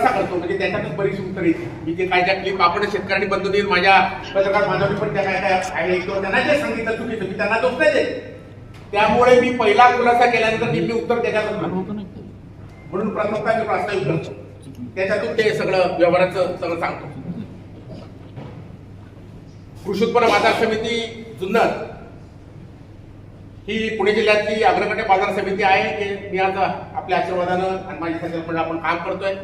कसा करतो म्हणजे त्याच्यातच बरीचशी उत्तर येते. मी ते काय ज्या क्लिप आपण शेतकऱ्यांनी बंद देईल माझ्या पत्रकार बांधवी पण त्या काय काय आहे किंवा त्यांना जे सांगितलं चुकीचं मी त्यांना दोष नाही देत. त्यामुळे मी पहिला खुलासा केल्यानंतर निम्मी उत्तर त्याच्यातच म्हणून प्रथमतः मी प्रास्ताविक करतो, त्याच्यातून ते सगळं व्यवहाराचं सगळं सांगतो. कृषी उत्पन्न बाजार समिती जुन्नर ही पुणे जिल्ह्यातली अग्रगण्य बाजार समिती आहे की मी आज आपल्या आशीर्वादानं आणि माझ्या संकल्पना आपण काम करतोय.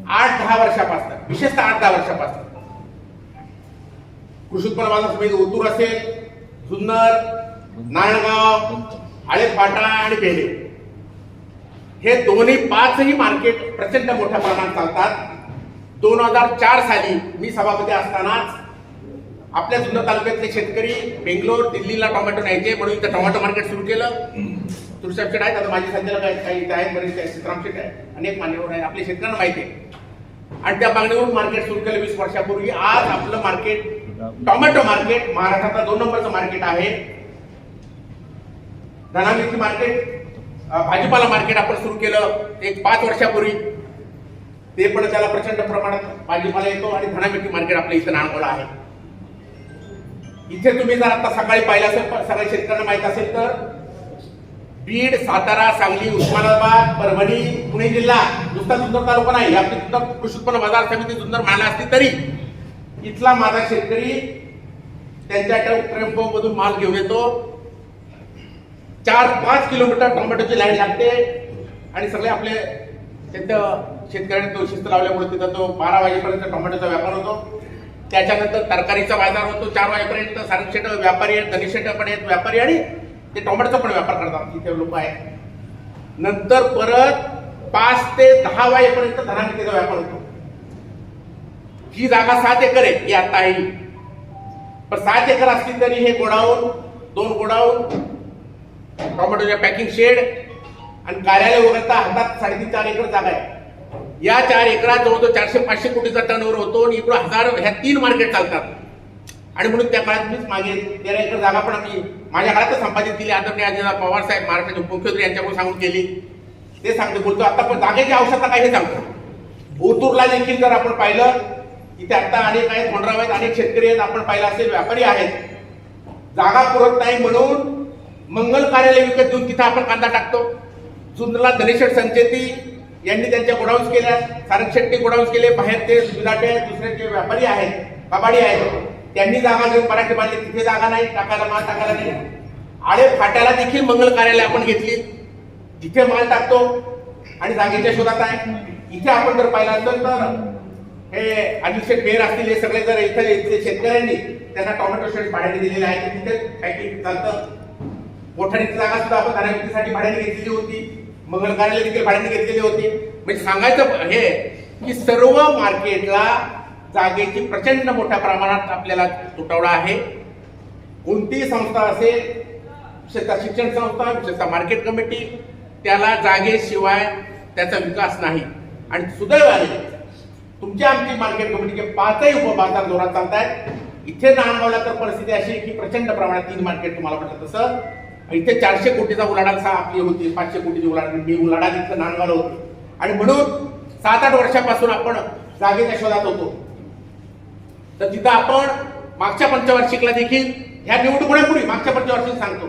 8-10 वर्षापासून, विशेषतः 8-10 वर्षापासून कृषी उत्पन्न बाजार समिती ओतूर असेल, जुन्नर, नारायणगाव, आळेफाटा आणि पेढे हे दोन्ही 5ही मार्केट प्रचंड मोठ्या प्रमाणात चालतात. 2004 साली मी सभापती असतानाच आपल्या जुन्नर तालुक्यातले शेतकरी बेंगलोर, दिल्लीला टोमॅटो न्यायचे म्हणून इथं टोमॅटो मार्केट सुरू केलं. तुळशीराम शेठ आहेत, आता माझे संचालक आहेत, काही इथे आहेत, बरेचसे सीताराम शेठ आहेत, अनेक मान्यवर आहेत, आपल्या शेतकऱ्यांना माहिती आहे. आणि त्या मागणीवरून मार्केट सुरू केलं 20 वर्षापूर्वी. आज आपलं मार्केट टोमॅटो मार्केट महाराष्ट्रातलं 2 नंबरचं मार्केट आहे. धना मिरची मार्केट, भाजीपाला मार्केट आपण सुरू केलं एक 5 वर्षापूर्वी. ते पण त्याला प्रचंड प्रमाणात भाजीपाला येतो आणि धना मिरची मार्केट आपल्या इथं नांदवलं आहे. इथे तुम्ही जर आता सकाळी पाहिलं असेल, सगळ्या शेतकऱ्यांना माहित असेल तर बीड, सातारा, सांगली, उस्मानाबाद, परभणी, पुणे जिल्हा नुसता जुन्नर तालुका नाही, आपली सुद्धा कृषी उत्पन्न बाजार समिती जुन्नर माल असली तरी इथला माझा शेतकरी त्यांच्या टेम्पो मधून माल घेऊन येतो. 4-5 किलोमीटर टोमॅटोची लाईन लागते आणि सगळे आपले शेतकऱ्यांनी तो शिस्त लावल्यामुळे तिथं तो 12 वाजेपर्यंत टोमॅटोचा व्यापार होतो. त्याच्यानंतर तरकारीचा बाजार होतो 4 वाजेपर्यंत. सारंगशेट व्यापारी आहेत, धनीशेट पण आहेत व्यापारी आणि ते टोमॅटोचा पण व्यापार करतात इथे लोक आहेत. नंतर परत 5 ते 10 वाजेपर्यंत धना मिरचीचा व्यापार होतो. ही जागा 7 एकर आहे, ही आता आहे. पण 7 एकर असली तरी हे गोडाऊन, 2 गोडाऊन, टोमॅटोच्या पॅकिंग शेड आणि कार्यालय वगळता हातात 3.5-4 एकर जागा आहे. या 4 एकरात जवळजवळ 400-500 कोटीचा टर्नओव्हर होतो आणि इकडं 1000 ह्या 3 मार्केट चालतात. आणि म्हणून त्या काळात मीच मागे 13 एकर जागा पण आम्ही माझ्या काळातच संपादित केली. आदरणीय अजितदादा पवार साहेब महाराष्ट्राचे मुख्यमंत्री यांच्याकडून सांगून केली. ते सांगतो बोलतो आता पण जागेची आवश्यकता काय हे सांगतो. ओतूरला देखील जर आपण पाहिलं तिथे आता अनेक आहेत, कोंडराव आहेत, अनेक शेतकरी आहेत, आपण पाहिलं असेल व्यापारी आहेत. जागा पुरत नाही म्हणून मंगल कार्यालय विकत देऊन तिथं आपण कांदा टाकतो. जुन्नरला धनेशेठ संचेती यांनी त्यांच्या गोडाऊन्स केल्या, सारंगशेट्टी गोडाऊन्स केले, बाहेर ते विराटे आहेत, दुसरे जे व्यापारी आहेत, कबाडी आहेत, त्यांनी जागा घेऊन पराठे बांधले. तिथे जागा नाही, टाकायला माल टाकायला नाही. आळे फाट्याला देखील मंगल कार्यालय आपण घेतली, तिथे माल टाकतो आणि जागेच्या शोधात आहे. इथे आपण जर पाहिलं असेल तर हे अनिल बेर असतील, हे सगळे जर इथे शेतकऱ्यांनी त्यांना टोमॅटो शेड भाड्याने दिलेले आहे, तिथे पॅकिंग चालतं. मोठ्याची जागा सुद्धा आपण धनाविक्रीसाठी भाड्याने घेतलेली होती, मंगल कार्यालय देखील भाड्याने घेतलेली होती. म्हणजे सांगायचं हे की सर्व मार्केटला जागेची प्रचंड मोठ्या प्रमाणात आपल्याला तुटवडा आहे. कोणतीही संस्था असेल, विशेषतः शिक्षण संस्था, विशेषतः मार्केट कमिटी, त्याला जागेशिवाय त्याचा विकास नाही. आणि सुदैवाने तुमच्या आमची मार्केट कमिटीचे 5ही उपबाजार जोरात चालत आहेत. इथे नांदगावला तर परिस्थिती अशी आहे की प्रचंड प्रमाणात 3 मार्केट तुम्हाला म्हटलं तसं इथे 400 कोटीचा उलाढाल आपली होती, 500 कोटीची उलाढाल इथं नांदगावला होती. आणि म्हणून 7-8 वर्षापासून आपण जागेच्या शोधात होतो. तर तिथं आपण मागच्या पंचवार्षिकला देखील ह्या निवडणुकीपूर्वी मागच्या पंचवार्षिक सांगतो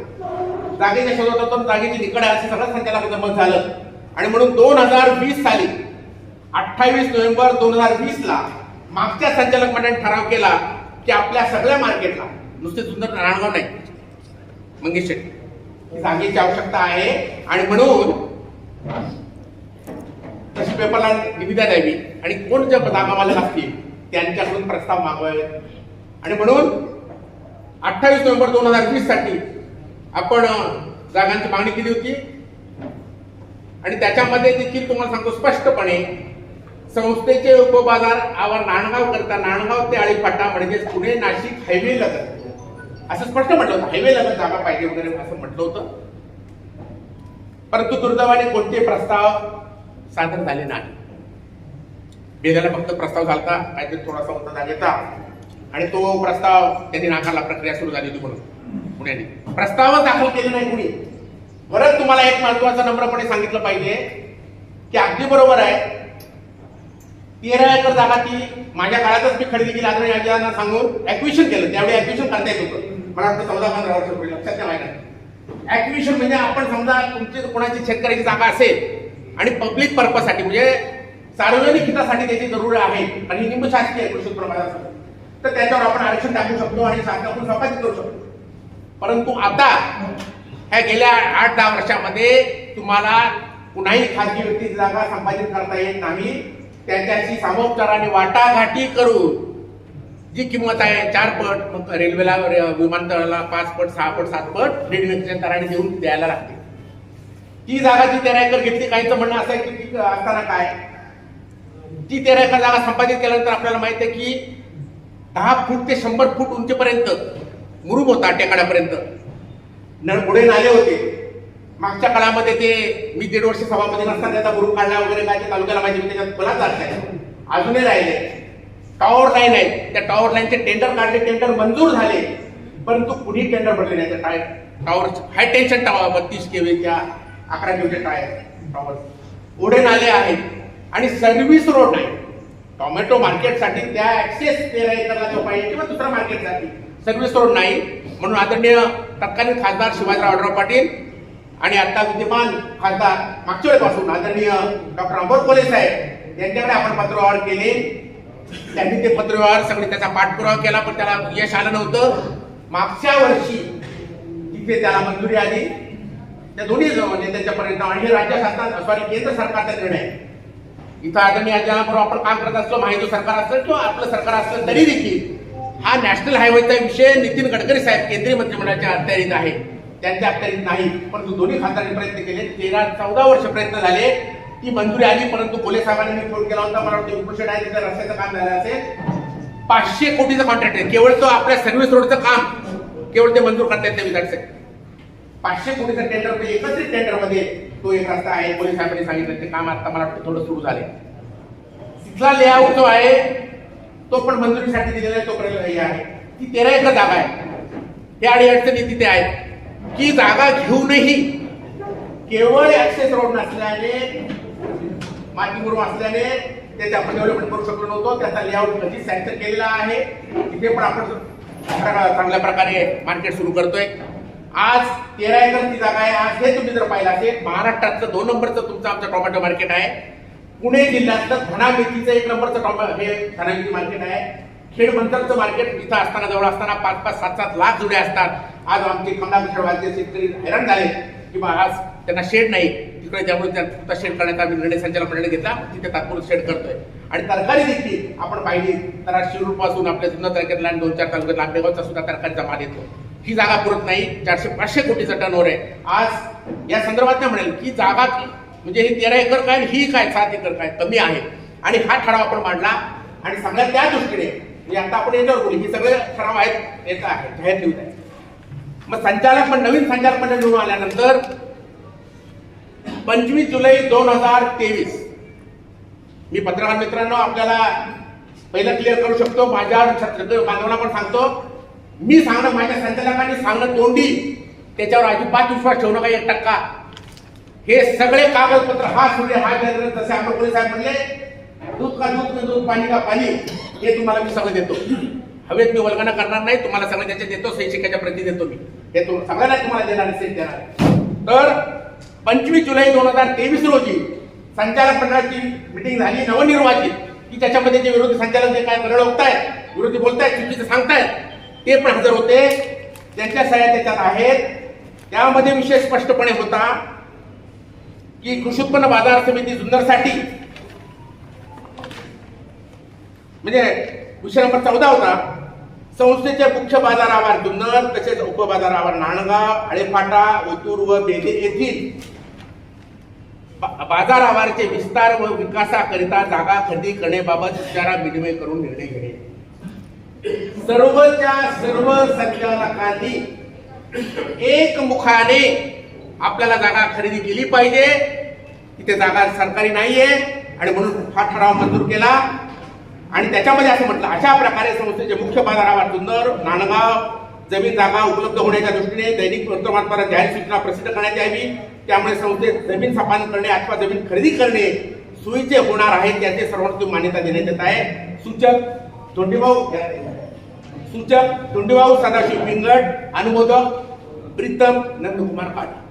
जागेच्या शोधात होतो, जागेची निकड आहे असं सगळं संचालक मत झालं. आणि म्हणून 2020 साली 28 नोव्हेंबर 2020ला मागच्या संचालक मंडळाने ठराव केला की आपल्या सगळ्या मार्केटला नुसते जुन्नर नारायणगाव नाही, मंगेश शेट्टी जागेची आवश्यकता आहे. आणि म्हणून तशी पेपरला निविदा द्यावी आणि कोण ज्या जागा मालक असतील त्यांच्याकडून प्रस्ताव मागवावे. आणि म्हणून 28 नोव्हेंबर 2020 साठी आपण जागांची मागणी केली होती. आणि त्याच्यामध्ये देखील तुम्हाला सांगतो स्पष्टपणे संस्थेचे उपबाजार आवर नांदगाव करता नांदगाव ते आळीफाटा म्हणजे पुणे नाशिक हायवे लगत असं स्पष्ट म्हटलं होतं. हायवे लगत जागा पाहिजे वगैरे असं म्हटलं होतं. परंतु दुर्दैवाने कोणते प्रस्ताव सादर झाले नाही. बेदाला फक्त प्रस्ताव झालता काहीतरी थोडासा होता जागेचा आणि तो प्रस्ताव त्यांनी नाकारला. प्रक्रिया सुरू झाली होती म्हणून पुण्याने प्रस्तावच दाखल केले नाही कुणी. परत तुम्हाला एक महत्वाचं नम्रपणे सांगितलं पाहिजे की अगदी बरोबर आहे 13 एकर जागा ती माझ्या काळातच मी खरेदी केली, आदरणीय आजींना सांगून ऍक्विशन केलं. त्यावेळी ऍक्विशन करता येत होतं, मला वाटतं 14-15 वर्षापूर्वी, लक्षात नाही माझ्या. ऍक्विशन म्हणजे आपण समजा तुमची कोणाची शेतकऱ्याची जागा असेल आणि पब्लिक पर्पजसाठी म्हणजे सार्वजनिक हितासाठी त्याची जरूर आहे आणि निमशासकीय कृषी उत्पन्न बाजार समिती, तर त्याच्यावर आपण आरक्षण टाकू शकतो आणि शासनाकडून संपादित करू शकतो. परंतु आता ह्या गेल्या 8-10 वर्षामध्ये तुम्हाला कुणाही खाजगी व्यक्तीची जागा संपादित करता येत नाही. त्याच्याशी सामोपचाराने वाटाघाटी करून जी किंमत आहे 4 पट, मग रेल्वेला विमानतळाला 5 पट 6 पट 7 पट ऋण दराने देऊन द्यायला लागते. ती जागा जी 13 एकर घेतली, काहींचं म्हणणं असं आहे की ती असताना काय, ती 13 एकर जागा संपादित केल्यानंतर आपल्याला माहिती आहे की 10 फूट ते 100 फूट उंचीपर्यंत मुरुम होता, टेकाड्यापर्यंत पुढे नाले होते. मागच्या काळामध्ये ते मी 1.5 वर्ष सभामध्ये नसताना त्याचा मुरुम काढला वगैरे काय ते तालुक्याला माहिती, त्याच्यात बलाच जात नाही, अजूनही राहिले. टॉवर लाईन आहे, त्या टॉवर लाईनचे टेंडर काढले, टेंडर मंजूर झाले, परंतु कुणी टेंडर भरले नाही. टॉवर हाय टेन्शन टॉवर 32 केव्हीच्या 11 केव्हीचे टॉवर, पुढे नाले आहेत आणि सर्व्हिस रोड नाही. टोमॅटो मार्केटसाठी त्या ऍक्सेस 13 एकरला जो पाहिजे किंवा दुसऱ्या मार्केटसाठी सर्व्हिस रोड नाही. म्हणून आदरणीय तत्कालीन खासदार शिवाजीराव आढळराव पाटील आणि आता विद्यमान खासदार मागच्या वेळेपासून आदरणीय डॉक्टर अंबर कोले साहेब यांच्याकडे आपण पत्रव्यवहार केले. त्यांनी ते पत्रव्यवहार सगळे त्याचा पाठपुरावा केला, पण त्याला यश आलं नव्हतं. मागच्या वर्षी तिथे त्याला मंजुरी आली, त्या दोन्ही नेत्यांच्यापर्यंत, आणि राज्य शासन केंद्र सरकारचा निर्णय. इथं आदरणीय बरोबर आपण काम करत असलो, महायुती सरकार असेल किंवा आपलं सरकार असलं तरी देखील हा नॅशनल हायवेचा विषय नितीन गडकरी साहेब केंद्रीय मंत्रिमंडळाच्या अखत्यारीत आहे, त्यांच्या अखत्यारीत नाही. परंतु दोन्ही खासदारांनी प्रयत्न केले, 13-14 वर्ष प्रयत्न झाले, ती मंजुरी आली. परंतु कोले साहेबांनी फोन केला होता, मला वाटतं उपोषण आहे तिथं रस्त्याचं काम झालं असेल. 500 कोटीचं कॉन्ट्रॅक्ट आहे, केवळ तो आपल्या सर्व्हिस रोडचं काम केवळ ते मंजूर करता येत नाही विधानसभेत. 500 कोटीचं टेंडर, एकत्रित टेंडर मध्ये तो एक रस्ता आहे. कोले साहेबांनी सांगितलं ते काम आता मला वाटतं थोडं सुरू झाले. तिथला लेआउट जो आहे तो पण मंजुरीसाठी दिलेला आहे, तो हे आहे. ती 13 एकर जागा आहे. त्या अडचणी तिथे आहेत की जागा घेऊनही केवळ ऍक्सेस रोड नसल्याने, माती मुरुम असल्याने त्याचे आपण डेव्हलपमेंट करू शकलो नव्हतो. त्याचा लेआउट कधी सँक्शन केलेला आहे, तिथे पण आपण चांगल्या प्रकारे मार्केट सुरू करतोय. आज 13 एकर ती जागा आहे. आज हे तुम्ही जर पाहिलं असेल, महाराष्ट्रातलं 2 नंबरचं तुमचं आमचं टोमॅटो मार्केट आहे. पुणे जिल्ह्यातलं धना मेथीचं 1 नंबरचं हे धना मेथी मार्केट आहे. खेड मंतरचं मार्केट इथं असताना, जवळ असताना 5-5, 7-7 लाख जुड्या असतात. आज आमचे कमलाचे शेतकरी हैराण झाले की आज त्यांना शेड नाही तिकडे, त्यामुळे त्या शेड करण्याचा आम्ही निर्णय संचालक मंडळाने घेतला, तिथे तात्पुरतं शेड करतोय. आणि तरकारी देखील आपण पाहिली तर आज शिरूर पासून आपल्या जुन्नर तालुक्यातला आणि 2-4 तालुक्यात लांबेगावचा सुद्धा तरकारीचा माल येतो. ही जागा पुरत नाही. 400-500 कोटीचा टर्नओव्हर आहे. आज या संदर्भात नाही म्हणेल की जागा म्हणजे ही 13 एकर काय, ही काय 7 एकर काय, कमी आहे. आणि हा ठराव आपण मांडला आणि सगळ्या त्या दृष्टीने म्हणजे आता आपण याच्यावर बोलू, ही सगळे ठराव आहेत, याचा आहे जाहीर न्यूज आहे. मग संचालक पण नवीन संचालक मंडळ निवडून आल्यानंतर 25 जुलै 2023 मी पत्रकार मित्रांनो आपल्याला पहिलं क्लिअर करू शकतो, माझ्या बांधवांना पण सांगतो, मी सांगणं माझ्या संचालकांनी सांगणं तोंडी, त्याच्यावर अजिबात विश्वास ठेवू नका 1%. हे सगळे कागदपत्र हा सूर्य हा चंद्र जसे आपण पोलीस साहेब म्हणले, दूध का दूध, दूध पाणी का पाणी, हे तुम्हाला मी सगळं देतो. हवेत मी वल्गना करणार नाही, तुम्हाला सगळं त्याचे देतो, सही शिक्क्याच्या प्रती देतो मी, हे सगळ्यांना तुम्हाला देणार, सेट देणार. तर 25 जुलै 2023 रोजी संचालक मंडळाची मिटिंग झाली नवनिर्वाचित, की त्याच्यामध्ये जे विरोधी संचालक जे काय गरळ होतायत, विरोधी बोलतायत, चुकीचं सांगतायत, ते पण हजर होते. त्यांच्या सह्या त्याच्यात आहेत. त्यामध्ये विषय स्पष्टपणे होता की कृषी उत्पन्न बाजार समिती जुन्नरसाठी म्हणजे विषय नंबर 14 होता, संस्थेचे मुख्य बाजार आवार जुन्नर तसेच उपबाजार आवार नांदगाव, आळेफाटा, ओतूर व बेले येथील बाजार आवारचे विस्तार व विकासाकरिता जागा खरेदी करण्याबाबत विचारा विनिमय करून निर्णय घेणे. सर्वच्या सर्व संचालकांनी एकमुखाने आपल्याला जागा खरेदी केली पाहिजे. तिथे जागा सरकारी नाहीये आणि म्हणून हा ठराव मंजूर केला. आणि त्याच्यामध्ये असं म्हटलं, अशा प्रकारे संस्थेचे मुख्य बाजार आवार जुन्नर, नांदगाव जमीन जागा उपलब्ध होण्याच्या दृष्टीने दैनिक वर्तमानपत्रात जाहीर सूचना प्रसिद्ध करण्यात यावी. त्यामुळे संस्थेत जमीन संपादन करणे अथवा जमीन खरेदी करणे सोयीचे होणार आहे त्याचे सर्वांना मान्यता देण्यात येत आहे. सूचक धोंडीभाऊ सदाशिव पिंगट, अनुमोदक प्रीतम नंदकुमार पाटील.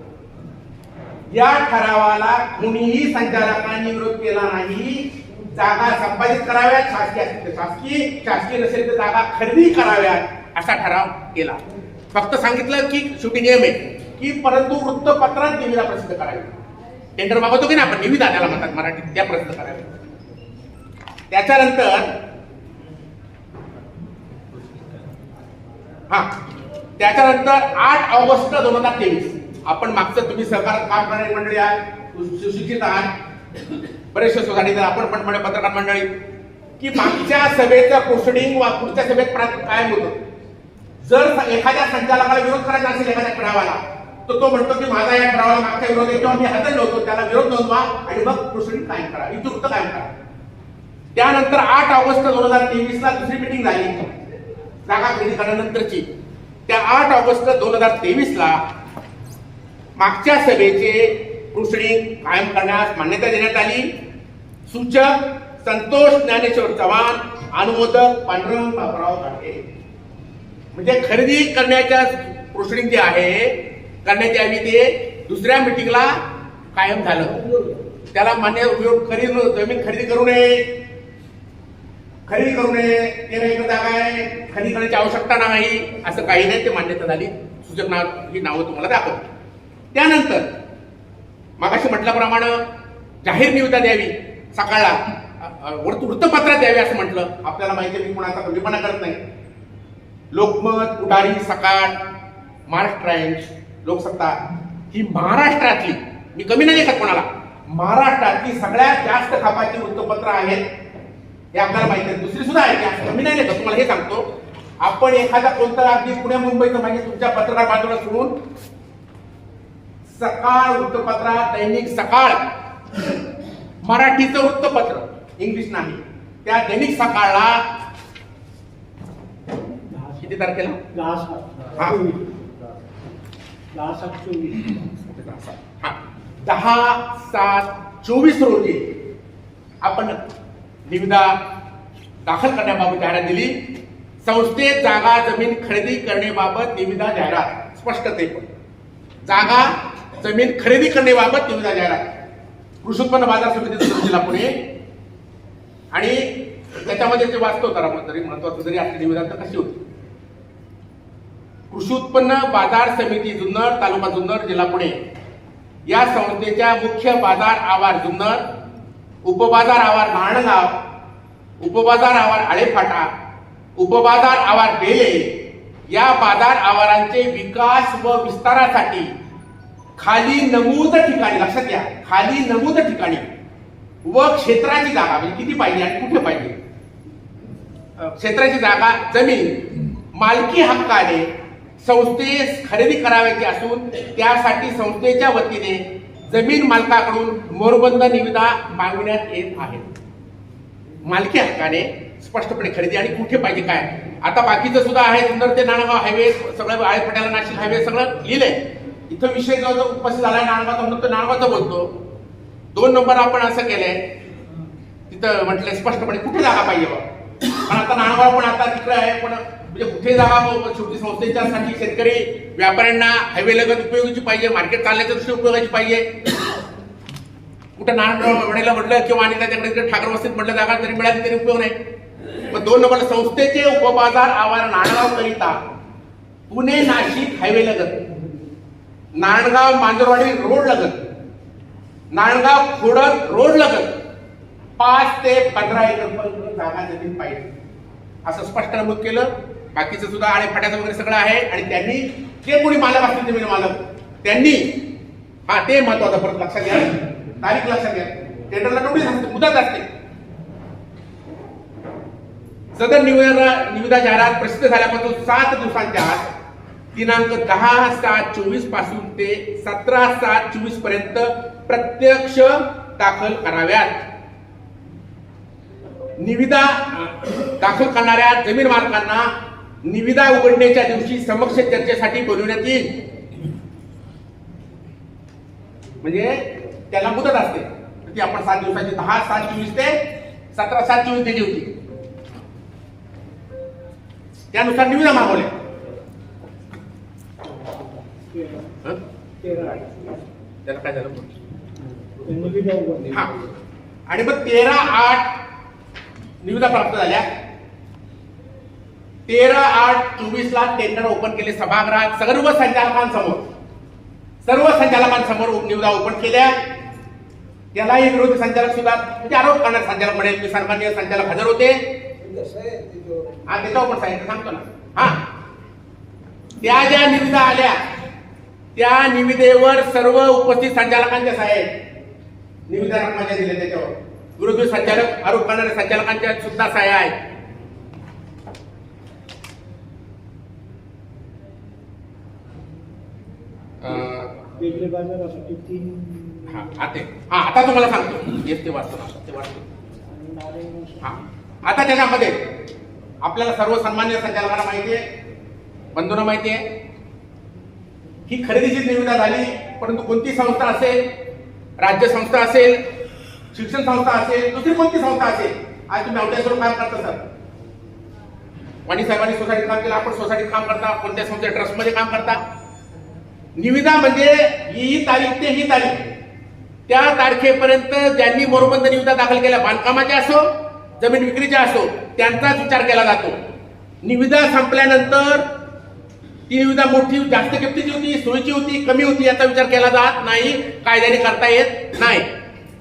या ठरावाला कोणीही संचालकांनी विरोध केला नाही. जागा संपादित कराव्यात, शासकीय नसेल तर जागा खरेदी कराव्यात असा ठराव केला. फक्त सांगितलं की शूटिंग एम आहे की परंतु वृत्तपत्रात निविदा प्रसिद्ध करावी. टेंडर मागवतो की ना आपण, निविदा त्याला म्हणतात मराठीत, त्या प्रसिद्ध कराव्या. त्याच्यानंतर 8 ऑगस्ट 2023 आपण मागचं, तुम्ही सहकार काम करणारी मंडळी आहे, सुशिक्षित आहात, बरेचशे सोसायटी, आपण पण पत्रकार मंडळी, की मागच्या सभेचं प्रोसिडिंग पुढच्या सभेत कायम होतं. जर एखाद्या संचालकाला विरोध करायचा असेल एखाद्या ठरावाला, तर तो म्हणतो की माझा या ठरावाला मागचा विरोध आहे किंवा मी हजर नव्हतो, त्याला विरोध नोंदवा आणि मग प्रोसिडिंग कायम करा, इतिवृत्त कायम करा. त्यानंतर 8 ऑगस्ट 2023 ला दुसरी मिटिंग झाली जागा खरेदी करण्यानंतरची. त्या 8 ऑगस्ट 2023 ला मागच्या सभेचे प्रोसिडिंग कायम करण्यास मान्यता देण्यात आली. सूचक संतोष ज्ञानेश्वर चव्हाण, अनुमोदक पांडुरंग बापराव घाटे. म्हणजे खरेदी करण्याच्या प्रोसिडिंग जे आहे करण्यात यावी ते दुसऱ्या मिटिंगला कायम झालं. त्याला मान्य जमीन खरेदी करू नये, ते एक जागा आहे, खरेदी करण्याची आवश्यकता नाही असं काही नाही, ते मान्यता झाली. सूचक ही नावं तुम्हाला दाखवतो. त्यानंतर मागाशी म्हटल्याप्रमाणे जाहीर निविदा द्यावी, सकाळला वृत्तपत्रात द्यावी असं म्हटलं. आपल्याला माहिती आहे, मी कोणाचा कमीपणा करत नाही. लोकमत, पुढारी, सकाळ, महाराष्ट्र टाइम्स, लोकसत्ता ही महाराष्ट्रातली, मी कमी नाही लेखत कोणाला, महाराष्ट्रातली सगळ्यात जास्त खापाची वृत्तपत्र आहेत हे आपल्याला माहिती आहे. दुसरी सुद्धा आहे, कमी नाही लेखत, तुम्हाला हे सांगतो. आपण एखादा कोणता अगदी पुणे मुंबईचं माहिती तुमच्या पत्रकार बाजूला सोडून सकाळ वृत्तपत्रात, दैनिक सकाळ मराठीचं वृत्तपत्र, इंग्लिश नाही, त्या दैनिक सकाळला किती तारखेला 10/7/24 रोजी आपण निविदा दाखल करण्याबाबत जाहिरात दिली. संस्थेत जागा जमीन खरेदी करण्याबाबत निविदा जाहिरात, स्पष्टते. जागा जमीन खरेदी करण्याबाबत निविदा जाहिरात, कृषी उत्पन्न बाजार समिती जिल्हा पुणे. आणि त्याच्यामध्ये ते वाचतो तरी महत्वाचं जरी असली निविदा तर कशी होती. कृषी उत्पन्न बाजार समिती जुन्नर, तालुका जुन्नर, जिल्हा पुणे या संस्थेच्या मुख्य बाजार आवार जुन्नर, उपबाजार आवार नारणगाव, उपबाजार आवार आळेफाटा, उपबाजार आवार बेले या बाजार आवारांचे विकास व विस्तारासाठी खाली नमूद ठिकाणी, लक्षात घ्या, खाली नमूद ठिकाणी व क्षेत्राची जागा, म्हणजे किती पाहिजे आणि कुठे पाहिजे, क्षेत्राची जागा जमीन मालकी हक्काने संस्थेस खरेदी करावयाची असून त्यासाठी संस्थेच्या वतीने जमीन मालकाकडून मोरबंद निविदा मागविण्यात येत आहे. मालकी हक्काने स्पष्टपणे खरेदी आणि कुठे पाहिजे काय. आता बाकीचं सुद्धा आहे, सुंदर ते नाणगाव हायवे, सगळं आळेफाट्याला नाशिक हायवे सगळं लिहिलंय. इथं विषय जो उपस्थित झालाय नाणगावचा म्हणून तो नाणगावचा बोलतो. 2 नंबर आपण असं केलंय, तिथं म्हटलंय स्पष्टपणे कुठे जागा पाहिजे बा. पण आता नाणगाव पण आता तिकडे आहे, पण म्हणजे कुठे जागा शेवटी संस्थेच्यासाठी शेतकरी व्यापाऱ्यांना हायवे लगत उपयोगाची पाहिजे, मार्केट चालण्याच्या दृष्टीने उपयोगाची पाहिजे. कुठं नाणगाव म्हटलं किंवा आणि त्याच्याकडे ठाकर वस्तीत म्हटलं जागा तरी मिळाली तरी उपयोग नाही. मग 2 नंबरला संस्थेचे उपबाजार आवार नाणगाव करिता पुणे नाशिक हायवे लगत, नांदगाव मांजरवाडी रोड लगत, नांदगाव खोडद रोड लगत 5 ते 15 एकर जागा जमीन पाहिजे असं स्पष्ट नमूद केलं. बाकीचं सुद्धा आळेफाट्याचं वगैरे सगळं आहे. आणि त्यांनी जे कोणी मालक असतील जमीन मालक त्यांनी, ते महत्वाचं परत लक्षात घ्या, तारीख लक्षात घ्या, टेंडरला नोटीस असते, मुदत असते. सदर निविदा जाहिरात प्रसिद्ध झाल्यापासून 7 दिवसांच्या आत दिनांक 10/7/24 पासून ते 17/7/24 पर्यंत प्रत्यक्ष दाखल कराव्यात. निविदा दाखल करणाऱ्या जमीन मालकांना निविदा उघडण्याच्या दिवशी समक्ष चर्चेसाठी बोलवण्यात येईल. म्हणजे त्याला मुदत असते, ती आपण 7 दिवसाची 10/7/24 ते 17/7/24 दिली होती. त्यानुसार निविदा मागवल्या. त्याला काय झालं हा. आणि मग 13/8 निविदा प्राप्त झाल्या. 13/8/24 ला टेंडर ओपन केले सभागृहात सर्व संचालकांसमोर निविदा ओपन केल्या. त्यालाही विरोधी संचालक सुद्धा म्हणजे आरोप करणारे संचालक म्हणेल की सन्माननीय संचालक हजर होते. हा त्याच्यावर पण सांगतो ना. हा त्या ज्या निविदा आल्या त्या निविदेवर सर्व उपस्थित संचालकांच्या सह्या आहेत. निविदा रकमाच्या दिल्या त्याच्यावर विरोधी संचालक आरोप करणाऱ्या संचालकांच्या सुद्धा सह्या आहेत. आता तुम्हाला सांगतो ते वाचतो. आता त्याच्यामध्ये आपल्याला सर्व सन्मान्य संचालकांना माहिती आहे, बंधूंना माहिती आहे ही खरेदीची निविदा झाली. परंतु कोणती संस्था असेल, राज्य संस्था असेल, शिक्षण संस्था असेल, दुसरी कोणती संस्था असेल, आज तुम्ही औद्योगिक काम करता सर, वाणी साहेबांनी सोसायटीत काम केलं, आपण सोसायटीत काम करता, कोणत्या संस्थे ट्रस्टमध्ये काम करता. निविदा म्हणजे ही तारीख ते ही तारीख, त्या तारखेपर्यंत ज्यांनी मोरबंद निविदा दाखल केल्या, बांधकामाच्या असो जमीन विक्रीच्या असो, त्यांचाच विचार केला जातो. निविदा संपल्यानंतर ती निविदा मोठी जास्त किमतीची होती, सोयीची होती, कमी होती याचा विचार केला जात नाही, कायद्याने करता येत नाही.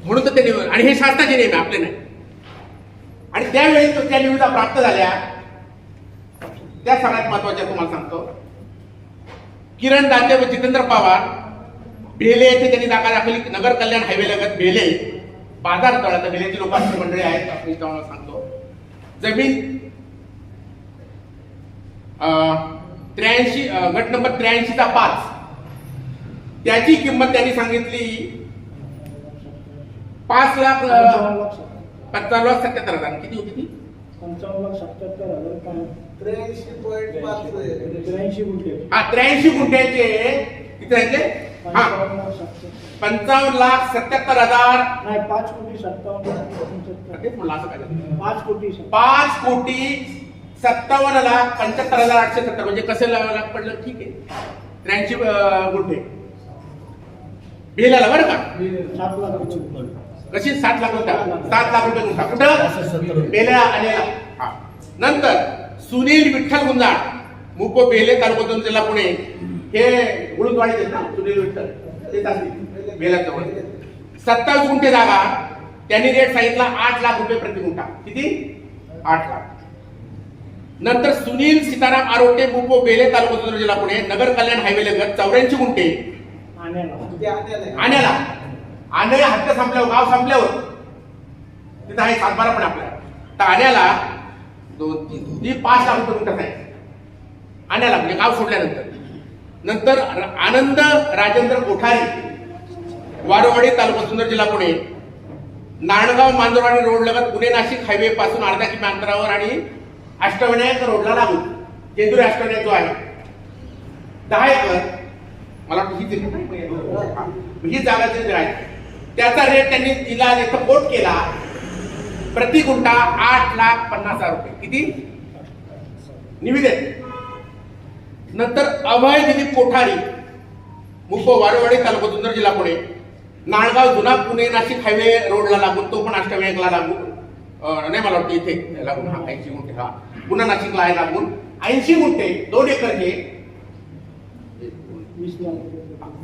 म्हणून तर ते निविदा, आणि हे शासनाचे नियम आपले नाही. आणि त्यावेळी त्या निविदा प्राप्त झाल्या त्या सगळ्यात महत्वाच्या तुम्हाला सांगतो. किरण दाते व जितेंद्र पवार बेले येथे त्यांनी जागा दाखवली. नगर कल्याण हायवे लगत बेले बाजार तळात बेलेची लोकांची मंडळी आहेत. आपण तुम्हाला सांगतो जमीन 83 गट नंबर 83/5 त्याची किंमत त्यांनी सांगितली 5,75,77,000. किती होती ती? 53 गुंठे. हा 83 गुंठ्याचे किती राहिले? हा 55,77,000 नाही 5,57,000. 5,57,75,870 म्हणजे कसं लाख पडलं. ठीक आहे 83 गुंठे बेलाला बरं का. 7 लाख कशी 7 लाख होता, 7 लाख रुपये गुंठा कुठं बेला आलेला. हा नंतर सुनील विठ्ठल गुंजाळ मुको बेले तालुका जिल्हा पुणे हे गुळूदवाडी ना सुनील विठ्ठल तेच असतील बेलाजवळ 27 गुंठे जागा त्यांनी रेट सांगितला 8 लाख रुपये प्रति गुंठा. किती? 8 लाख. नंतर सुनील सीताराम आरोटे मुको बेले तालुका जिल्हा पुणे नगर कल्याण हायवे लगत 84 गुंठे आण्याला हक्क संपल्यावर गाव संपल्यावर तिथं आहे 7-12 पण आपल्याला तर आण्याला 5 लाख रुपये गुंठा आहे आण्याला म्हणजे गाव सोडल्यानंतर. नंतर आनंद राजेंद्र कोठारी वारवाडी तालुका सुंदर जिल्हा पुणे नाणगाव मांजरवाडी रोड लगत पुणे नाशिक हायवे पासून अर्धा किमी अंतरावर आणि अष्टविनायक रोडला लागून जेजुरी अष्टविनायक जो आहे 10 एकर मला ही जागाची आहे त्याचा रेट त्यांनी दिला इथं कोट केला प्रति गुंठा 8,50,000 रुपये. किती? निविदेत. नंतर अभय दिलीप कोठारी मुको वारवाडी तालुका जुन्नर जिल्हा पुणे नाळगाव जुना पुणे नाशिक हायवे रोडला लागून तो पण अष्टविनायकला लागून नाही मला वाटतं इथे लागून 80 गुंठे हा पुन्हा नाशिकला आहे लागून 80 गुंठे 2 एकरचे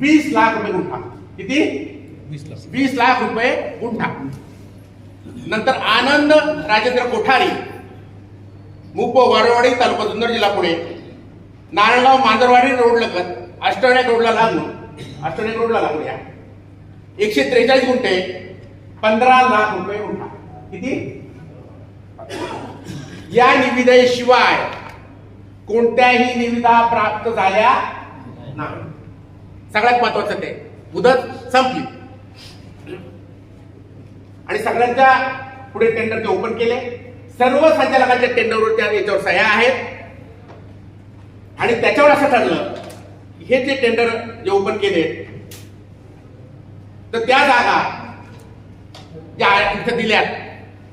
20 लाख रुपये गुंठा. किती? 20 लाख रुपये गुंठा. नंतर आनंद राजेंद्र कोठारी मुको वारवाडी तालुका जुन्नर जिल्हा पुणे नारायणगाव मांजरवाडी रोड लगत अष्टविनायक रोडला लागून या 143 गुंठे 15 लाख रुपये गुंठा. किती? या निविदेशिवाय कोणत्याही निविदा प्राप्त झाल्या नाही. सगळ्यात महत्वाचं ते मुदत संपली आणि सगळ्यांच्या पुढे टेंडर ते ओपन केले. सर्व संचालकांच्या टेंडरवर त्या याच्यावर सह्या आहेत आणि त्याच्यावर असं ठरलं हे जे टेंडर जे ओपन केले तर त्या जागा ज्या इथं दिल्यात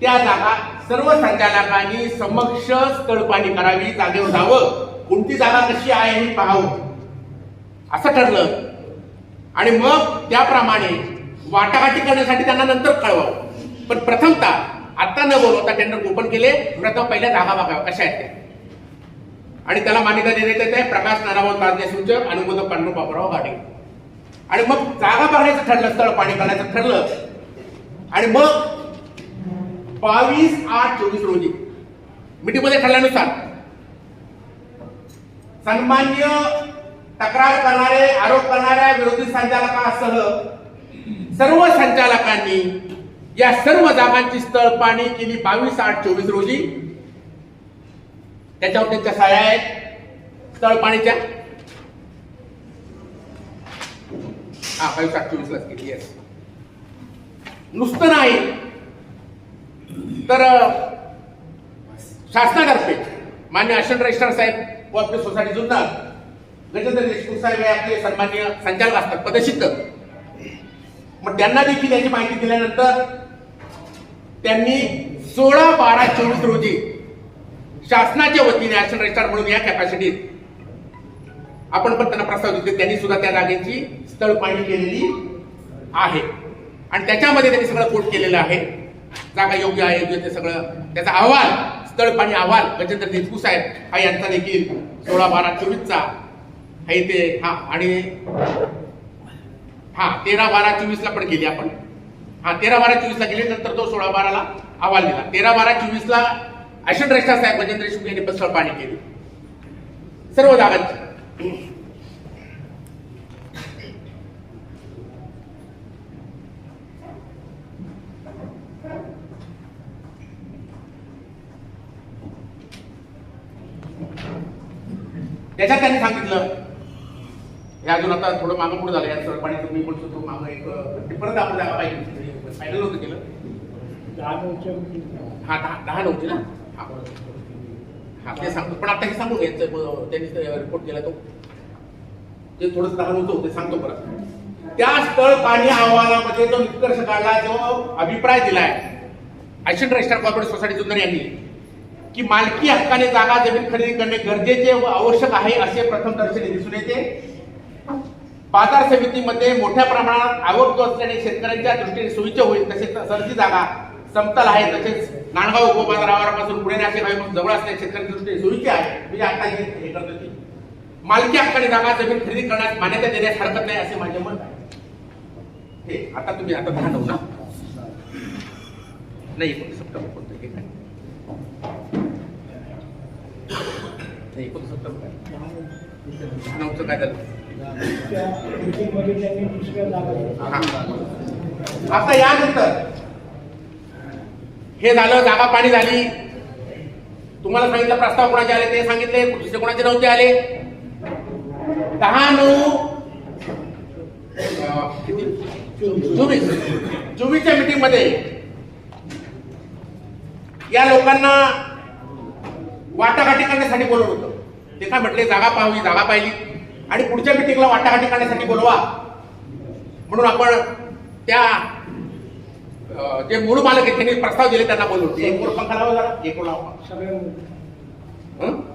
त्या जागा सर्व संचालकांनी समक्ष तळपाणी करावी, जागेवर जावं, कोणती जागा कशी आहे हे पाहावं असं ठरलं. आणि मग त्याप्रमाणे वाटाघाटी करण्यासाठी त्यांना नंतर कळवावं. पण प्रथमतः आता न बोलवता टेंडर ओपन केले. प्रथम पहिल्या जागा बघाव्या कशा आहेत त्या, आणि त्याला मान्यता देण्यात येते. प्रकाश नारायण ताजने सूचक, अनुमोदक पांडुरंग बाबूराव गाडे. आणि मग जागा बघण्याचं ठरलं, स्थळ पाणी करण्याचं ठरलं. आणि मग 22/8/24 रोजी मीटिंगमध्ये ठरल्यानुसार सन्मान्य तक्रार करणारे, आरोप करणाऱ्या विरोधी संचालकासह सर्व संचालकांनी या सर्व जागांची स्थळ पाणी केली 22/8/24 रोजी. त्याच्यावर त्यांच्या सह्या आहेत स्थळ पाणीच्या. 22/8/24 लाच केली आहे. नुसतं नाही तर शासनातर्फे मान्य असिस्टंट रजिस्ट्रार साहेब कोऑपरेटिव्ह सोसायटी जुन्नर, गजेंद्र देशमुख साहेब हे आपले सन्मान्य संचालक असतात पदसिद्ध. मग त्यांना देखील याची माहिती दिल्यानंतर त्यांनी 16/12/24 रोजी शासनाच्या वतीने असिस्टंट रजिस्ट्रार म्हणून या कॅपॅसिटीत आपण पण त्यांना प्रस्ताव दिले. त्यांनी सुद्धा त्या जागेची स्थळ पाणी केलेली आहे. आणि त्याच्यामध्ये त्यांनी सगळं कोट केलेलं आहे. जागा योग्य आहे ते सगळं त्याचा अहवाल, स्थळ पाणी अहवाल गजेंद्र देशमुख साहेब हा यांचा देखील 16/12/24चा आहे ते. हा आणि 13/12/24 ला पण केली आपण. 13/12/24 ला गेले, नंतर तो 16/12 ला अहवाल दिला. 13/12/24 ला असिस्टंट रजिस्ट्रार साहेब गजेंद्र देशमुख यांनी पण स्थळ पाणी केली सर्व जागांची. त्याच्यात त्यांनी सांगितलं, हे अजून आता थोडं मागं पुढे झालं. या स्थळ पाणी तुम्ही बोलतो तो मागं एक परत आपण जागा पाहिजे फायनल होतं केलं. 10 नव्हती ना. ते सांगतो, पण आता हे सांगू घ्यायचं. त्यांनी रिपोर्ट केला तो ते थोडंसं 10 नव्हतं ते सांगतो परत. त्या स्थळ पाणी अहवालामध्ये जो निष्कर्ष काढला, जो अभिप्राय दिलाय assistant registrar cooperative society Junnar यांनी, की मालकी हक्काने जागा जमीन खरेदी करणे गरजेचे व आवश्यक आहे असे प्रथम दर्शनी दिसून येते. बाजार समितीमध्ये मोठ्या प्रमाणात आवक असल्याने शेतकऱ्यांच्या दृष्टीने सोयीचे होईल. तसेच सरची जागा समतल आहे, तसेच नांदगाव उपबाजारापासून पुणे नाशिक जवळ असल्याने शेतकऱ्यांच्या दृष्टीने सोयीचे आहे. म्हणजे आता हे करत होती मालकी हक्काने जागा जमीन खरेदी करण्यास मान्यता देण्यास हरकत नाही असे माझे मत आहे. हे आता तुम्ही आता 10 नव्हता नाही 29 सप्टेंबर कोणतं हे काय नाही 29 सप्टेंबर 9चं काय झालं. आता यानंतर हे झालं, जागा पाणी झाली. तुम्हाला सांगितलं प्रस्ताव कोणाचे आले ते सांगितले, दुसरे कोणाचे नव्हते आले. 10/9/24 मीटिंग मध्ये या लोकांना वाटाघाटी करण्यासाठी बोलवलं होतं. ते काय म्हटले, जागा पाहावी, जागा पाहिली आणि पुढच्या मीटिंगला वाटाघाटी करण्यासाठी बोलवा म्हणून आपण त्या जे मूळ मालक आहेत त्यांनी प्रस्ताव दिले त्यांना बोलवलं. एक पंखा लावा जरा, एक लावा,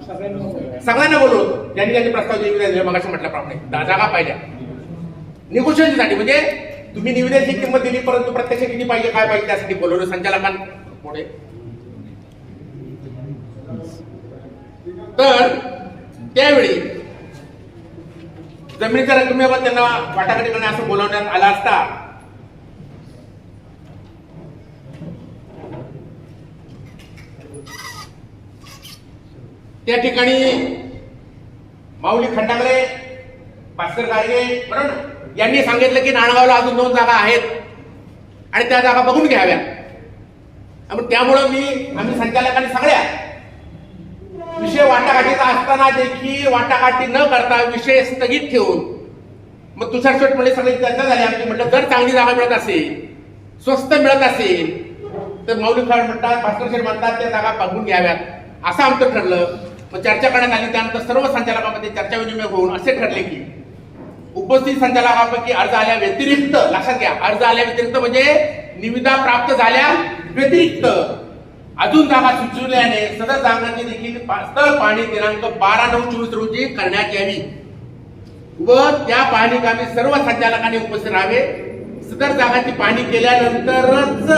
सगळ्यांना बोलवलं. ज्यांनी त्यांनी प्रस्ताव दिले मगाशी म्हटल्याप्रमाणे जागा पाहिल्या निगोशिएशनसाठी. म्हणजे तुम्ही निविदेची किंमत दिली, परंतु प्रत्यक्ष किती पाहिजे काय पाहिजे त्यासाठी बोलवलं संचालकांपुढे. तर त्यावेळी जमिनीच्या रकमेवर त्यांना वाटाघाटी करणे असं बोलवण्यात आलं असता त्या ठिकाणी माऊली खंडागळे, भास्कर गाडगे बरोबर यांनी सांगितलं की नांदगावला अजून 2 जागा आहेत आणि त्या जागा बघून घ्याव्या. त्यामुळं आम्ही संचालकांनी सगळ्या विषय वाटाघाटीचा असताना देखील वाटाघाटी न करता विषय स्थगित ठेवून मग तुषार शेटमध्ये सगळी चर्चा झाली आमची. म्हटलं जर चांगली जागा मिळत असेल, स्वस्त मिळत असेल तर माऊली खंड म्हणतात, भास्कर शेठ म्हणतात त्या जागा बघून घ्याव्यात असं आमचं ठरलं. मग चर्चा करण्यात आली. त्यानंतर सर्व संचालकांमध्ये चर्चा विनिमय होऊन असे ठरले की उपस्थित संचालकांपैकी अर्ज आल्या व्यतिरिक्त, लक्षात घ्या, अर्ज आल्या व्यतिरिक्त म्हणजे निविदा प्राप्त झाल्या व्यतिरिक्त अजून जागा सुचवल्याने सदर जागांची देखील स्थळ पाहणी दिनांक 12/9/24 रोजी करण्यात यावी व त्या पाहणी कामी सर्व संचालकांनी उपस्थित राहावे. सदर जागांची पाहणी केल्यानंतरच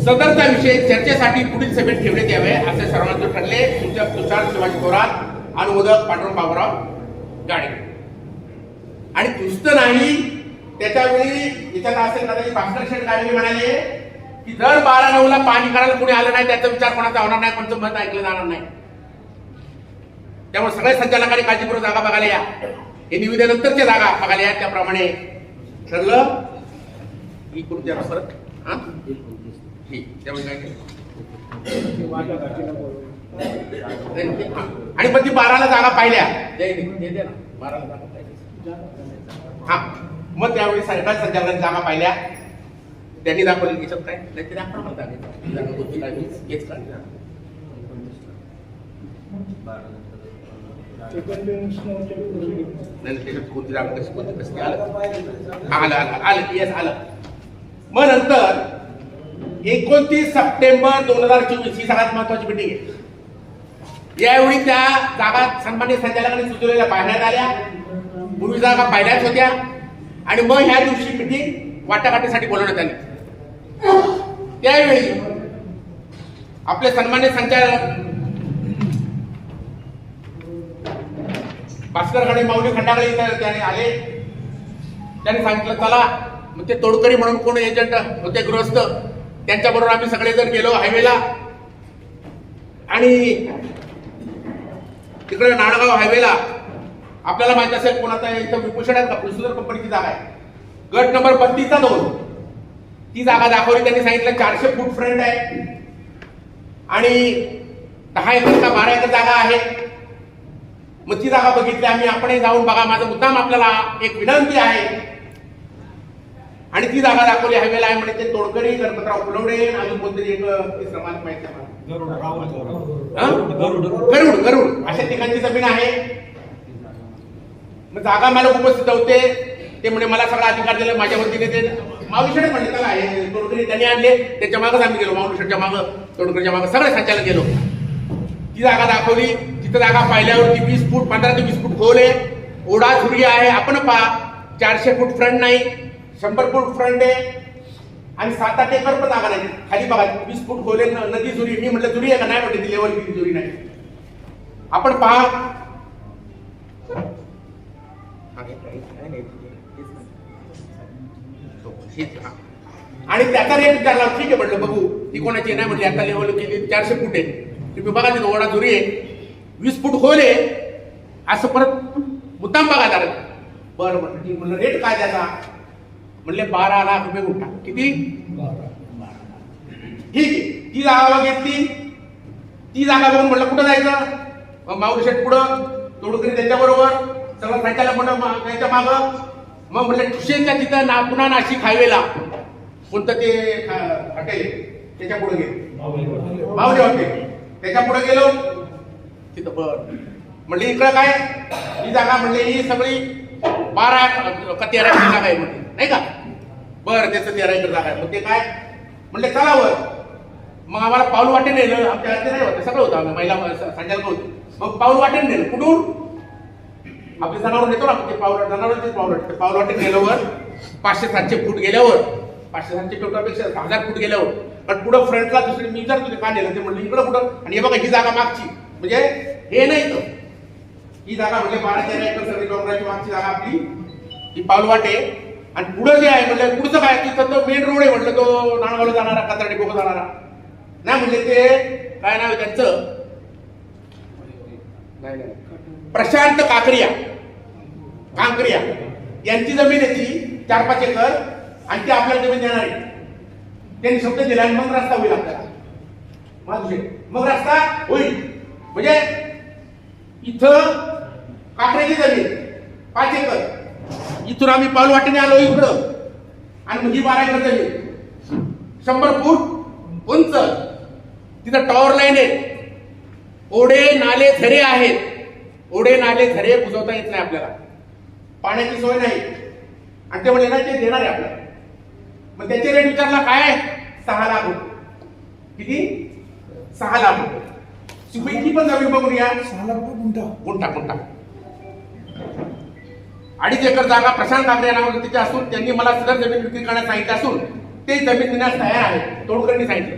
सदरचा विषय चर्चेसाठी पुढील सभेत ठेवण्यात यावे असे सर्वांचे ठरले. सूचक तुषार शिवाजी थोरात, अनुमोदक पांडुरंग बाबूराव गाडे. आणि नुसतं नाही, त्याच्यावेळी याच्यात असेल कदाचित भास्कर शेठ गाडगे म्हणाले की जर 12/9ला पाणी करायला कोणी आलं नाही त्याचा विचार कोणाचा होणार नाही, कोणतं मत ऐकलं जाणार नाही. त्यामुळे सगळे संचालकांनी काळजीपूर्वक जागा बघायला या. हे निविदेनंतरच्या जागा बघायला या. त्याप्रमाणे ठरलं. ही करून द्या परत. हा ठीक. त्यामुळे काय आणि मग ती 12ला जागा पाहिल्या. ना 12ला जागा पाहिल्या. हा मग त्यावेळी सरकार संचालकांनी जागा पाहिल्या. त्यांनी दाखवली याच्यात काय नाही तरी आपण म्हणता हेच काय नाही त्याच्यात कोणती जागा कशी कोणती कशी आलं येस आलं. मग नंतर 29 सप्टेंबर 2024 ही सगळ्यात महत्वाची मीटिंग आहे. यावेळी त्या जागा सन्मान्य संचालकांनी सुचवलेल्या पाहण्यात आल्या. पूर्वी जागा पाहिल्याच होत्या आणि मग ह्या दिवशी मीटिंग वाटाघाटीसाठी बोलवण्यात आली. त्यावेळी आपले सन्मान्य संचालक भास्कर खडे माऊली खंडागळे इथे त्याने आले. त्यांनी सांगितलं चला. मग ते तोडकरी म्हणून कोण एजंट होते गृहस्थ, त्यांच्याबरोबर आम्ही सगळेजण गेलो हायवेला. आणि तिकडे नाळगाव हायवेला आपल्याला माहित असेल कोणाचा इथं विभूषण आहे का, प्रिन्सिपल कंपनीची जागा आहे. गट नंबर 32/2 ती जागा दाखवली. त्यांनी सांगितलं 400 फूट फ्रंट आहे आणि 10 एकर का 12 एकर जागा आहे. मग ती जागा बघितली आम्ही. आपणही जाऊन बघा. माझा मुद्दाम आपल्याला एक विनंती आहे. आणि ती जागा दाखवली हायवेला आहे. म्हणजे ते तोडकरी, गणपतराव फुलवडे, अजून कोणतरी एक समाज माहिती आहे गरुड अशा ठिकाणची जमीन आहे. मग जागा मला उपस्थित होते. ते म्हणे मला सगळा अधिकार दिला माझ्या वतीने. ते माऊलीशेठ म्हणले चला आहे तोडकरी त्यांनी आणले. त्याच्या मागच आम्ही गेलो. माऊलीशेठच्या मागं, तोडकरीच्या मागं सगळे संचालक गेलो. ती जागा दाखवली. तिथं जागा पाहिल्यावरती 20 फूट 15 ते 20 फूट खोल आहे. ओढा झुरी आहे. आपण पहा 400 फूट फ्रंट नाही, 100 फूट फ्रंट आहे आणि 7-8 एकर पण जागा नाही. खाली बघा 20 फूट खोल आहे. नदी झुरी. मी म्हटलं झुरी आहे का नाही, म्हटलं ती लेवल किती झुरी नाही. आपण पहा आणि त्याचा रेट विचारला. ठीक आहे म्हटलं बघू ती कोणाची नाही. म्हटली आता लेवल केली 400 फूट आहे. तुम्ही बघा तिथं ओढा झुरी आहे, 20 फूट खोल आहे. असं परत मुद्दाम बघा जरा. बरं म्हटलं ठीक. म्हणलं रेट काय त्याचा? म्हणले 12 लाख रुपये गुंठा. किती? 12. ठीक आहे. ती जागा घेतली. ती जागा बघून म्हटलं कुठं जायचं? मग माऊलीशेठ पुढं, तोडकरी त्याच्याबरोबर, सगळं संचालक म्हणलं त्याच्या मागं. मग म्हटलं ठुशेच्या तिथं पुन्हा नाशिक हायवेला कोणतं ते हॉटेल त्याच्या पुढे गेलो. माऊली हॉटेल त्याच्या पुढे गेलो. तिथं म्हणले इकडं काय ही जागा? म्हणले ही सगळी 12 का 13 एकर जागा आहे म्हणते नाही का. बरं त्याचं 13 एकर जागा आहे. मग ते काय म्हणले चला वर. मग आम्हाला पाऊल वाटे नेलं. आमच्या हाती नाही होतं, सगळं होतं. आम्ही महिला संचालक होतो. मग पाऊल वाटेन नेलं. कुठून? आपले जनावर नेतो ना ते जनावरांचेच पाऊल वाटेन नेलं वर. 500-700 फूट गेल्यावर, 500-700 फुटापेक्षा 1000 फूट गेल्यावर. पण पुढं फ्रंटला दुसरी मी जर तुझे का नेलं ते म्हणलं इकडं कुठं. आणि हे बघा ही जागा मागची, म्हणजे हे नाही तर ही जागा म्हणजे 12-13 एकर सगळी डोंगराची मागची जागा आपली ही पाऊल वाटे. आणि पुढं जे आहे म्हणलं पुढचं काय तिथं तो मेन रोड आहे. म्हटलं तो नाणगावला जाणारा, कातरडी बोग जाणारा नाही. म्हणजे ते काय नाव आहे त्यांचं? प्रशांत कांकरिया यांची जमीन आहे ती 4-5 एकर. आणि ती आपल्याला जमीन देणार आहे. त्यांनी शब्द दिला आणि मग रस्ता होईल आपल्याला. मग रस्ता होईल. म्हणजे इथं काकऱ्याची जमीन 5 एकर. इथून आम्ही पाऊल वाटेने आलो इकडं. आणि म्हणजे 12 एकर जमीन 100 फूट उंच. तिथं टॉवर लाईन आहे. ओढे नाले झरे आहेत. ओढे नाले झरे बुजवता येत नाही आपल्याला. पाण्याची सोय नाही. आणि ते म्हणजे ना ते देणार आहे आपल्याला. मग त्याचे रेट विचारला काय 6 लाख रुपये. किती? 6 लाख रुपये. सुपैकी पण जमीन बघूया. 6 लाख रुपये गुंठा. गुंठा 2.5 एकर जागा प्रशांत काकडे या नावावर तिथे असून त्यांनी मला सदर जमीन विक्री करण्यास सांगितले असून ते जमीन देण्यास तयार आहे. तोडकरांनी सांगितलं.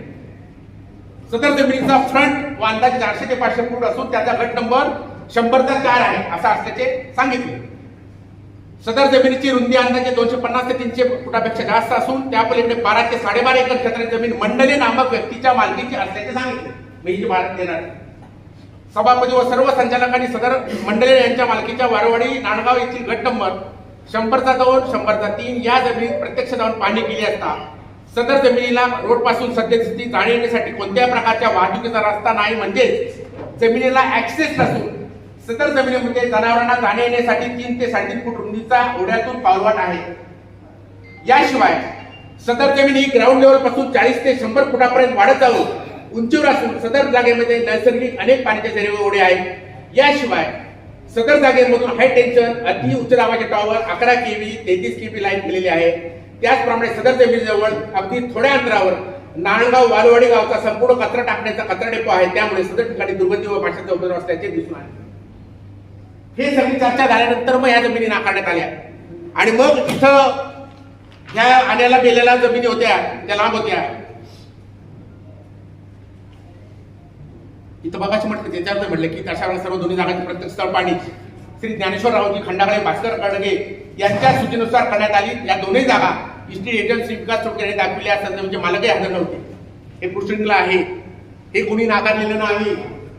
सदर जमिनीचा फ्रंट व अंदाजे 400 ते 500 फूट असून त्याचा गट नंबर 100/4 आहे असा असल्याचे सांगितले. सदर जमिनीची रुंदी अंदाजे 250 ते 300 फुटापेक्षा जास्त असून त्यापलीकडे 12 ते 12.5 एकर क्षेत्राची जमीन मंडले नामक व्यक्तीच्या मालकीची असल्याचे सांगितले. म्हणजे भारत देणार सभापती व सर्व संचालकांनी सदर मंडले यांच्या मालकीच्या वारवाडी नांदगाव येथील गट नंबर 100/2 100/3 या जमिनीत प्रत्यक्ष जाऊन पाहणी केली असता सदर जमिनीला रोड पासून सद्यस्थिती जाणे येण्यासाठी कोणत्याही प्रकारच्या वाहतुकीचा रस्ता नाही, म्हणजे जमिनीला ऍक्सेस नसून सदर जमिनीमध्ये जनावरांना जाणे येण्यासाठी 3 ते 3.5 फूट रुंदीचा ओढ्यातून पावलवाट आहे. याशिवाय सदर जमीन ही ग्राउंड लेवल पासून 40 ते 100 फुटापर्यंत वाढत जाऊन उंचीवर असून सदर जागेमध्ये नैसर्गिक अनेक पाण्याचे झरे ओढे आहेत. याशिवाय सदर जागेमधून हाय टेन्शन अति उच्च दाबाचे टॉवर 11 केव्ही 33 केव्ही लाईन केलेली आहे. त्याचप्रमाणे सदर जमिनीजवळ अगदी थोड्या अंतरावर नांदगाव वालवाडी गावचा संपूर्ण कचरा टाकण्याचा कचरा डेपो आहे. त्यामुळे सदर ठिकाणी दुर्गंधी व माशांचा उपद्रव असल्याचे दिसून आले. हे सगळी चर्चा झाल्यानंतर मग या जमिनी नाकारण्यात आल्या आणि मग इथं ह्या आण्याला गेलेल्या जमिनी होत्या त्या लांब होत्या. इथं बघायचं म्हटलं त्याच्यावर म्हटलं की अशा वेळेला सर्व दोन्ही जागांची प्रत्यक्ष स्थळ पाणी श्री ज्ञानेश्वररावजी खंडागळे भास्कर कडगे यांच्या सूचनेनुसार करण्यात आली. या दोन्ही जागा इस्टेट एजन्सी विकास चौक यांनी दाखविल्या असतात म्हणजे मालकही हजर नव्हते. हे प्रोसिडिंगला आहे. हे कोणी नाकारलेलं नाही,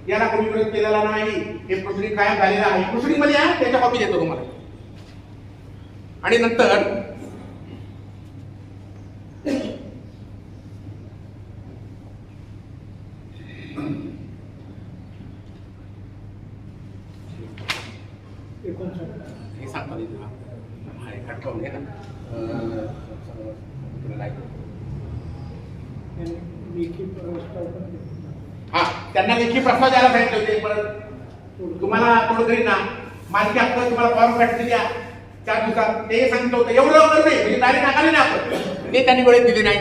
याला कोणी विरोध केलेला नाही. हे प्रोसिडिंग कायम झालेलं आहे. प्रोसिडिंग मध्ये आहे त्याच्या कॉपी देतो तुम्हाला. आणि नंतर हे सांगतो हा त्यांना लेखी प्रस्ताव द्यायला सांगितले होते. परत तुम्हाला तोडकरींना मालकी हक्क तुम्हाला फॉर्म काढ दिल्या 4 दिवसात ते सांगितलं होतं. एवढं लवकर नाही म्हणजे तारीख नाकारली नाही आपण, ते त्यांनी वेळेत दिले नाही.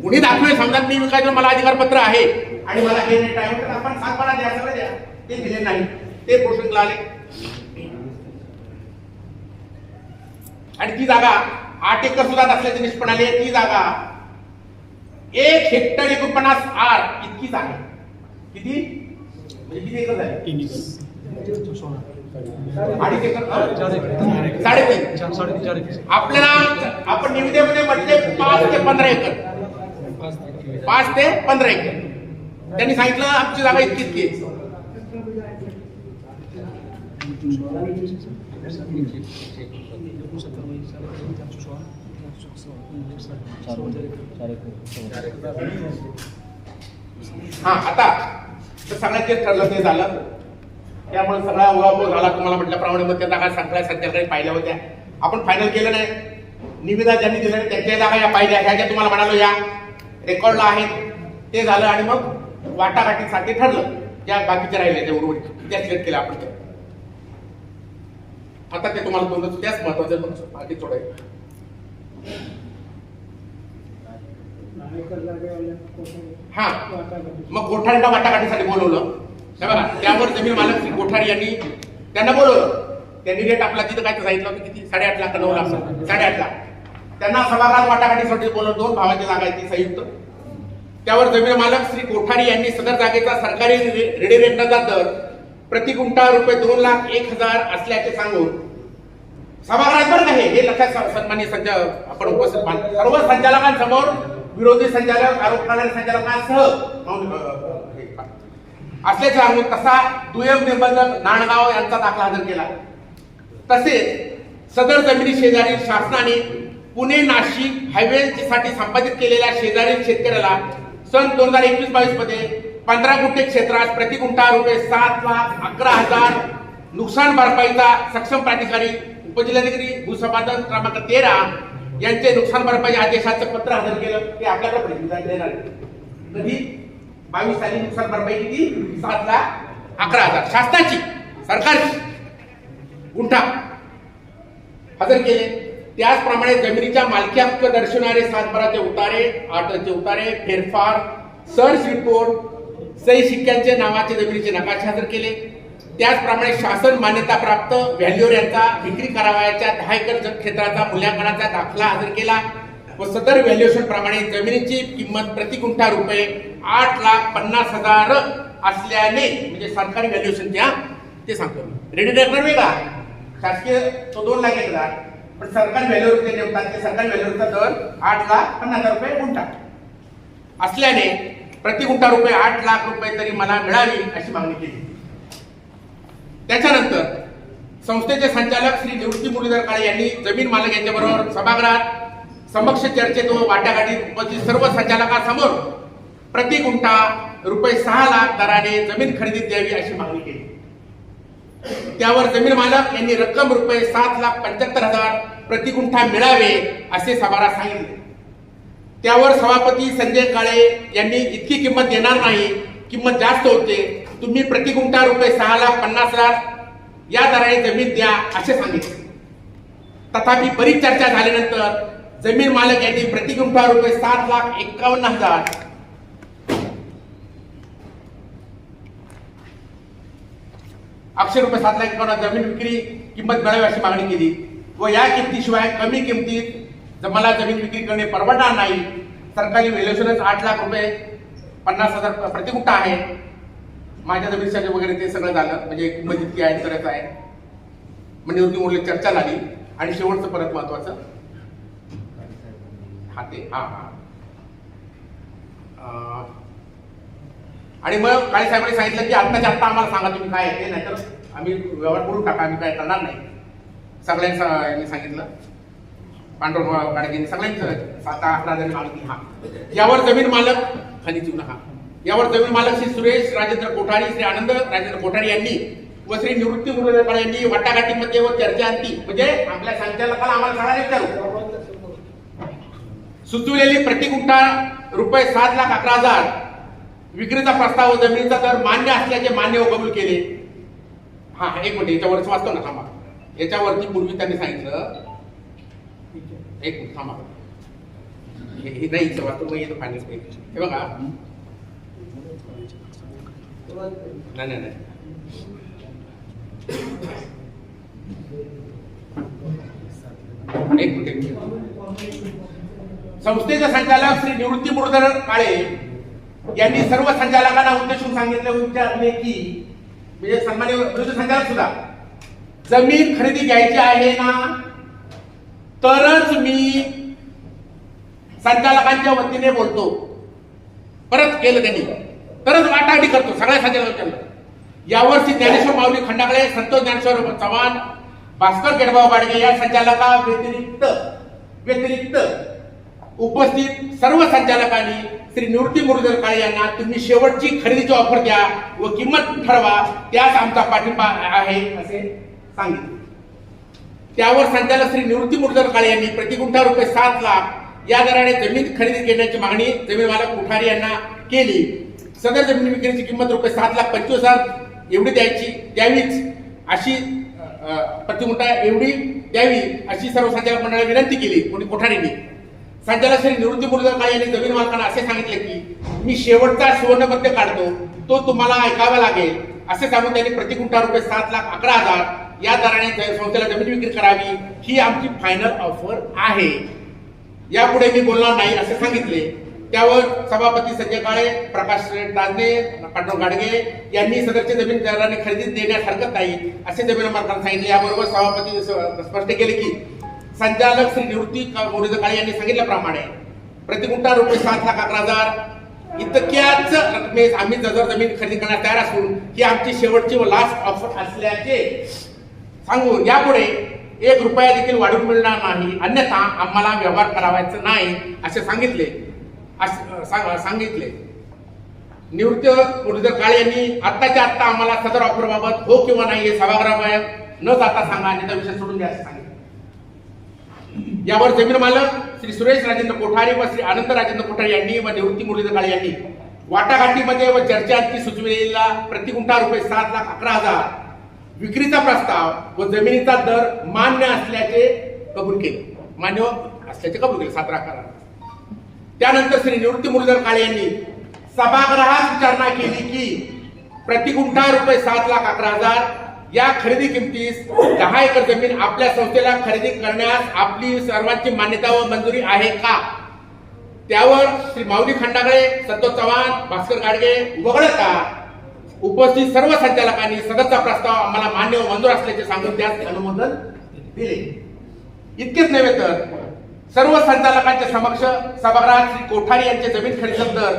कुणी दाखवले समजा मी विकायचं मला अधिकारपत्र आहे आणि मला हे रेट आहे तर आपण 7 द्या सगळं द्या, ते दिले नाही. ते प्रोसेसला आले आणि ती जागा 8 एकर सुद्धा असल्याचे निष्पन्न आले. ती जागा 1 हेक्टर 49 आर इतकीच आहे. किती म्हणजे किती एकर झाले? 2.5 एकर 3.5 आपल्याला आपण निविदेमध्ये म्हटले 5 ते 15 एकर 5 ते 15 एकर त्यांनी सांगितलं आमची जागा इतकी इतकी आहे. हा आता तर सगळ्यात जे ठरलं ते झालं. त्यामुळे सगळा उहापोह झाला. तुम्हाला म्हटल्याप्रमाणे मग त्या जागा सगळ्या संचालकांनी पाहिल्या होत्या. आपण फायनल केलं नाही. निविदा ज्यांनी दिल्या त्यांच्या जागा या पाहिल्या, ह्या ज्या तुम्हाला म्हणालो या रेकॉर्डला आहेत ते झालं. आणि मग वाटाघाटीसाठी ठरलं. ज्या बाकीचे राहिले ते उर्वरित त्या सिलेक्ट केल्या आपण. आता ते तुम्हाला दोन त्याच महत्वाचं बाकी सोडायचं. हा मग कोठारीला वाटाघाटीसाठी बोलवलं. हे बघा त्यावर जमीन मालक श्री कोठारी यांनी त्यांना बोलवलं. त्यांनी रेट आपला तिथं काय सांगितलं होतं किती 8.5 लाख 9 लाख 8.5 लाख. त्यांना सभागृहात वाटाघाटीसाठी बोलवलं. 2 भावाची जागा आहे ती संयुक्त. त्यावर जमीन मालक श्री कोठारी यांनी सदर जागेचा सरकारी रेडी रेटचा दर प्रति गुंठा ₹2,01,000 असल्याचे सांगून सभागृहात बरं आहे हे लक्षात सन्माननीय संचालक आपण उपस्थित सर्व संचालकांसमोर विरोधी संचालक आरोप करणाऱ्या संचालकांसह असल्याचे सांगून तसा दुय्यम निबंधक नांदगाव यांचा दाखला हजर केला. तसेच सदर जमिनी शेजारी शासनाने पुणे नाशिक हायवेसाठी संपादित केलेल्या शेजारील शेतकऱ्याला सन 2021-22 मध्ये 15 गुंठे क्षेत्रात प्रति गुंठा ₹7,11,000 नुकसान भरपाईचा सक्षम प्राधिकारी उपजिल्हाधिकारी भूसंपादन क्रमांक 13 यांचे नुकसान भरपाई आदेशाचं पत्र हजर केलं. ते आपल्याकडे देणार कधी 22 साली नुकसान भरपाई किती 7,11,000 शासनाची सरकारची गुंठा हजर केले. त्याचप्रमाणे जमिनीच्या मालकी हक्क दर्शवणारे सातबाराचे उतारे, आठचे उतारे, फेरफार, सर्च रिपोर्ट, सही शिक्क्यांचे नावाचे जमिनीचे नकाशे हजर केले. त्याचप्रमाणे शासन मान्यता प्राप्त व्हॅल्युअर यांचा विक्री करावयाच्या 10 एकर क्षेत्राचा मूल्यांकनाचा दाखला हजर केला व सदर व्हॅल्युएशन प्रमाणे जमिनीची किंमत प्रति गुंठा रुपये 8,50,000 असल्याने, म्हणजे सरकारी व्हॅल्युएशन त्या ते सांगतो. रेडी रेकॉर्ड वेगळा, शासकीय तो 2 लाख एकदा, पण सरकारी व्हॅल्यूवर ते नेमतात ते सरकारी व्हॅल्यूचा दर 8,50,000 रुपये गुंठा असल्याने प्रति गुंठा रुपये 8 लाख रुपये तरी मला मिळावी अशी मागणी केली. त्याच्यानंतर संस्थेचे संचालक श्री निवृत्ती मुरलीधर काळे यांनी जमीन मालक यांच्याबरोबर सभागृहात समक्ष चर्चेत व वाटाघाटीत उपस्थित सर्व संचालकांसमोर प्रति गुंठा रुपये 6 लाख दराने जमीन खरेदीत द्यावी अशी मागणी केली. त्यावर जमीन मालक यांनी रक्कम रुपये 7,75,000 प्रति गुंठा मिळावे असे सभागृहात सांगितले. त्यावर सभापती संजय काळे यांनी इतकी किंमत देणार नाही, किंमत जास्त होते, तुम्ही प्रति गुंठा रुपये 6,50,000 या दराने जमीन द्या असे सांगितले. तथापि बरीच चर्चा झाल्यानंतर जमीन मालक यांनी प्रति गुंठा रुपये 7,51,000 अक्षर रुपये 7,51,000 जमीन विक्री किंमत मिळावी अशी मागणी केली व या किमतीशिवाय कमी किमतीत मला जमीन विक्री करणे परवडणार नाही. सरकारी व्हॅल्युएशनच 8 लाख रुपये 50,000 प्रति गुंठा आहे. माझ्या जमिनीसाठी वगैरे ते सगळं झालं, म्हणजे किंमत इतकी आहे तरच आहे. म्हणजे निवृत्ती मुरली चर्चा झाली आणि शेवटचं परत महत्वाचं आणि मग काळे साहेबांनी सांगितलं की आत्ताच्या आत्ता आम्हाला सांगा तुम्ही काय आहे ते, नाहीतर आम्ही व्यवहार करून टाका, आम्ही काय करणार नाही. सगळ्यांनी सांगितलं, पांडुरंग गाडगेंनी सगळ्यांचं 7-8 जण मागणी. यावर जमीन मालक खाली नका. यावर जमीन मालक श्री सुरेश राजेंद्र कोठारी, श्री आनंद राजेंद्र कोठारी यांनी व श्री निवृत्ती मुरलीधर काळे यांनी वाटाघाटीमध्ये व चर्चा आणली, म्हणजे आपल्या संचालकाला आम्हाला सगळ्यांना विचारू सुचविलेली प्रति गुंठा रुपये 7,11,000 विक्रीचा प्रस्ताव व जमिनीचा दर मान्य असल्याचे मान्य व कबूल केले. एक मिनिट, याच्यावरच वाचतो ना, थांबा. याच्यावरती पूर्वी त्यांनी सांगितलं, एक मिनिट थांबा, हे नाही इथं वाचतो, मग येतो फायनल. हे बघा, नाही एक मिनिट. संस्थेचे संचालक श्री निवृत्ती मुरलीधर काळे यांनी सर्व संचालकांना उद्देशून विचारले की, म्हणजे सन्माननीय विरुद्ध संचालक सुद्धा, जमीन खरेदी घ्यायची आहे ना, तरच मी संचालकांच्या वतीने बोलतो. परत केलं त्यांनी, तरच वाटाघाटी करतो सगळ्या संचालकांना. यावर्षी ज्ञानेश्वर माऊली खंडाकडे, संतोष ज्ञानेश्वर चव्हाण, भास्कर गेडभाऊ गाडगे या संचालका व्यतिरिक्त उपस्थित सर्व संचालकांनी श्री निवृत्ती मुरलीधर काळे यांना तुम्ही शेवटची खरेदीची ऑफर द्या व किंमत ठरवा, त्यास आमचा पाठिंबा आहे असे सांगितले. त्यावर संचालक श्री निवृत्ती मुरलीधर काळे यांनी प्रति गुंठा रुपये 7 लाख या दराने जमीन खरेदी करण्याची मागणी जमीन मालक कोठारी यांना केली. सदर जमीन विक्रीची किंमत रुपये 7,25,000 एवढी द्यावीच अशी, प्रति गुंठा एवढी द्यावी अशी सर्व संचालक मंडळाने विनंती केली. कोणी कोठारीने. संचालक श्री निवृत्ती मुरलीधर काळे यांनी जमीन मालकांना असे सांगितले की मी शेवटचा सुवर्णपत्र काढतो, तो तुम्हाला ऐकावा लागेल असे सांगून त्यांनी प्रति गुंठा रुपये 7,11,000 या दराने संस्थेला जमीन विक्री करावी, ही आमची फायनल ऑफर आहे, यापुढे मी बोलणार नाही असे सांगितले. त्यावर सभापती संजय काळे, प्रकाश ताजने, पांडुरंग गाडगे यांनी सदरची जमीन दराने खरेदी देण्यास हरकत नाही असे जमीन मालकांना सांगितले. याबरोबर सभापती स्पष्ट केले की संचालक श्री निवृत्ती मुरलीधर काळे यांनी सांगितल्याप्रमाणे प्रति गुंठा रुपये 7,11,000 इतक्याच रकमेस आम्ही जर जमीन खरेदी करण्यास तयार असून ही आमची शेवटची व लास्ट ऑफर असल्याचे सांगून यापुढे 1 रुपया देखील वाढून मिळणार नाही, अन्यथा आम्हाला व्यवहार करावायचा नाही असे सांगितले. निवृत्ती मुरलीधर काळे यांनी आत्ताच्या आत्ता आम्हाला सदर ऑफर बाबत हो किंवा नाही हे सभागृहाबाहेर न जाता सांगा, अन्यथा विषय सोडून द्या असे सांगितले. यावर जमीन मालक श्री सुरेश राजेंद्र कोठारी व श्री आनंद राजेंद्र कोठारी यांनी व निवृत्ती मुरलीधर काळे यांनी वाटाघाटीमध्ये व चर्चेत सुचविलेला प्रति गुंठा रुपये 7,11,000 विक्रीचा प्रस्ताव व जमिनीचा दर मान्य असल्याचे कबूल केले. मान्य असल्याचे कबूल केले 17 करार. त्यानंतर श्री निवृत्ती मुरलीधर काळे यांनी सभागृहात विचारणा केली की प्रति गुंठा रुपये 7,11,000 या खरेदी किमतीस 10 एकर जमीन आपल्या संस्थेला खरेदी करण्यास आपली सर्वांची मान्यता व मंजुरी आहे का. त्यावर श्री माऊली खंडागळे, संतोष चव्हाण, भास्कर गाडगे वगळता उपस्थित सर्व संचालकांनी सदरचा प्रस्ताव आम्हाला मान्य व मंजूर असल्याचे सांगून त्यास अनुमोदन दिले. इतकेच नव्हे तर सर्व संचालकांच्या समक्ष सभागृहात श्री कोठारी यांचे जमीन खरेदी दर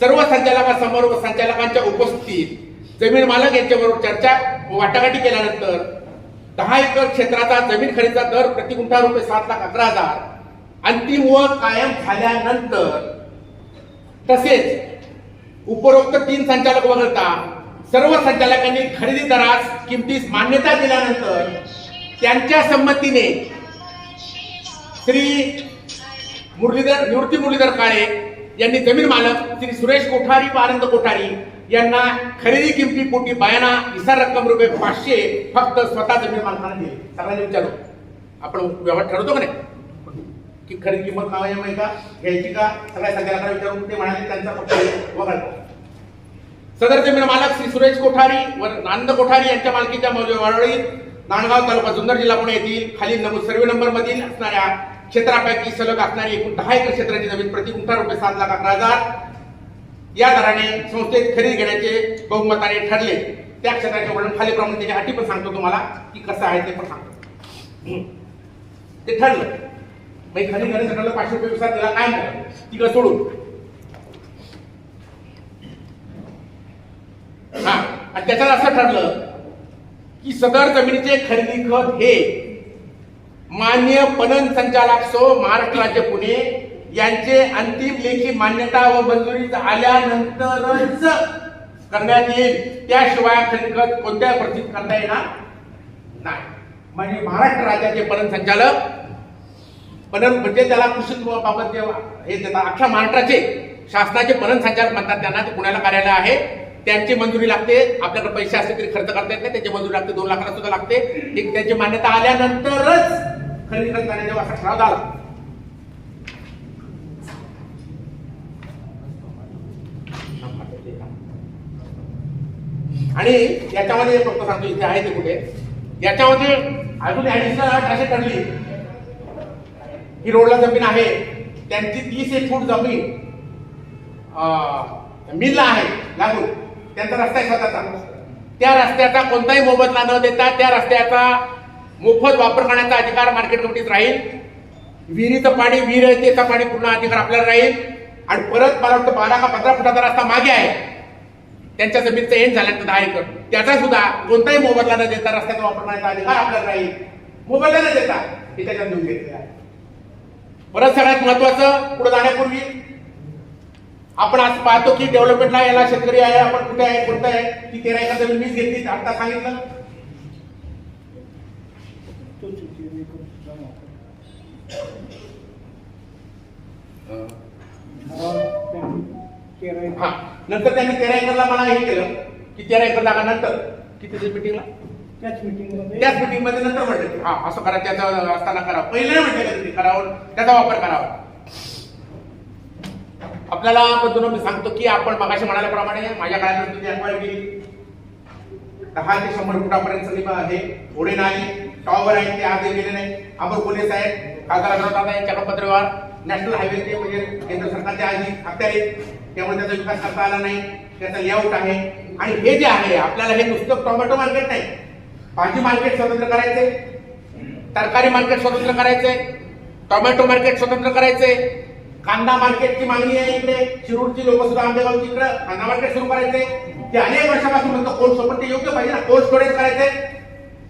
सर्व संचालकांसमोर व संचालकांच्या उपस्थितीत जमीन मालक यांच्याबरोबर चर्चा व वाटाघाटी केल्यानंतर 10 एकर क्षेत्राचा जमीन खरेदीचा दर प्रति गुंठा रुपये 7,11,000 अंतिम व कायम झाल्यानंतर तसेच उपरोक्त 3 संचालक वगळता सर्व संचालकांनी खरेदी दरास किमतीस मान्यता दिल्यानंतर त्यांच्या संमतीने श्री निवृत्ती मुरलीधर काळे यांनी जमीन मालक श्री सुरेश कोठारी व आनंद कोठारी यांना खरेदी किमतीपोटी बयाना इसार रक्कम रुपये 500 फक्त स्वतः जमीन मालकांना दिली. सगळ्यांनी विचारू आपण व्यवहार ठरवतो का नाही की खरेदी किंमत कायम आहे का, घ्यायची का, सगळ्या संचालकांना विचारून ते म्हणाले त्यांचा पक्ष वगळतो. सदर जमीन मालक श्री सुरेश कोठारी व आनंद कोठारी यांच्या मालकीच्या वाडवळीत नांदगाव तालुका जुन्नर जिल्हा पुणे येथील खालील नमूद सर्वे नंबर मधील असणाऱ्या क्षेत्रापैकी सलग असणारी एकूण 10 एकर क्षेत्राची जमीन प्रति गुंठा रुपये 7,11,000 या दराने संस्थेत खरेदी घेण्याचे बहुमताने ठरले. त्या क्षेत्राचे वर्णन खालीप्रमाणे त्याची अटी पण सांगतो तुम्हाला की कसं आहे ते पण सांगतो. ते ठरलं खरेदी घेण्याचं ठरलं. 500 रुपये नुसार त्याला काय झालं तिकडे सोडून आणि त्याच्यात असं ठरलं की सदर जमिनीचे खरेदी खत हे मान्य पणन संचालक सो महाराष्ट्र राज्य पुणे यांचे अंतिम लेखी मान्यता व मंजुरी आल्यानंतरच करण्यात येईल. त्याशिवाय खरेदी खत कोणत्या परिस्थितीत करता येणार नाही. म्हणजे महाराष्ट्र राज्याचे पणन संचालक, पणन म्हणजे त्याला कृषी बाबत हे देतात, अख्ख्या महाराष्ट्राचे शासनाचे पणन संचालक म्हणतात त्यांना. ते पुण्याला कार्यालय आहे, त्यांची मंजुरी लागते. आपल्याकडे पैसे असले तरी खर्च करता येत नाही, त्याची मंजुरी लागते. 2 लाखाला सुद्धा लागते. त्यांची मान्यता आल्यानंतरच खरेदी खत करण्याचा असा ठराव झाला. आणि याच्यामध्ये फक्त सांगतो इथे आहे ते कुठे, याच्यामध्ये अजून ऍडिशनल अट अशी ठरली ही रोडला जमीन आहे त्यांची 30 फूट जमीन मिलला आहे लागून, त्यांचा रस्ता आहे स्वतःचा. त्या रस्त्याचा कोणताही मोबदला न देता त्या रस्त्याचा मोफत वापर करण्याचा अधिकार मार्केट कमिटीत राहील. विहिरीचं पाणी, विहीर आहे त्याचा पाणी पूर्ण अधिकार आपल्याला राहील. आणि परत मला वाटतं 12 का 15 फुटाचा रस्ता मागे आहे त्यांच्या जमिनीचं एंड झाल्यानंतर 10 एकर, त्याचा सुद्धा कोणताही मोबदला न देता रस्त्याचा वापर करण्याचा अधिकार आपल्याला राहील. मोबदला न देता हे त्याच्यात देऊन घेतलेलं आहे. परत सगळ्यात महत्वाचं, पुढे जाण्यापूर्वी आपण आज पाहतो की डेव्हलपमेंटला याला शेतकरी आहे, आपण कुठे आहे, कोणतं आहे, ती 13 एकर जमीन मीच घेतली आता सांगितलं. नंतर त्यांनी 13 एकरला मला हे केलं की 13 एकर जागा नंतर किती मिटिंगला त्याच मिटिंग मध्ये नंतर म्हटलं हा असं करा, त्याचा असताना करा. पहिले म्हटलं करावं, त्याचा वापर करावा. आपल्याला बद्दल मी सांगतो की आपण मगाशी म्हणाल्याप्रमाणे माझ्या काळात तुम्ही एक्वायर केली 10 ते 100 फुटापर्यंत सगळी आहे. घोडे नाही, टॉवर आहे ते आज गेले नाही. अमर पोलीस आहेत, खासदार दादा यांच्याकडे पत्रव्यवहार, नॅशनल हायवेचे म्हणजे केंद्र सरकारच्या आधी अखत्यारीत, त्यामुळे त्याचा विकास करता आला नाही. त्याचा लेआउट आहे. आणि हे जे आहे आपल्याला हे नुसतं टोमॅटो मार्केट नाही, भाजी मार्केट स्वतंत्र करायचे, तरकारी मार्केट स्वतंत्र करायचे, टोमॅटो मार्केट स्वतंत्र करायचे, कांदा मार्केटची मागणी आहे इकडे. शिरूरची लोक सुद्धा आंबेगावची इकडे कांदा मार्केट सुरू करायचे. ते अनेक वर्षापासून म्हणतो कोल्ड स्टोरेज, ते योग्य पाहिजे ना, कोल्ड स्टोरेज करायचे.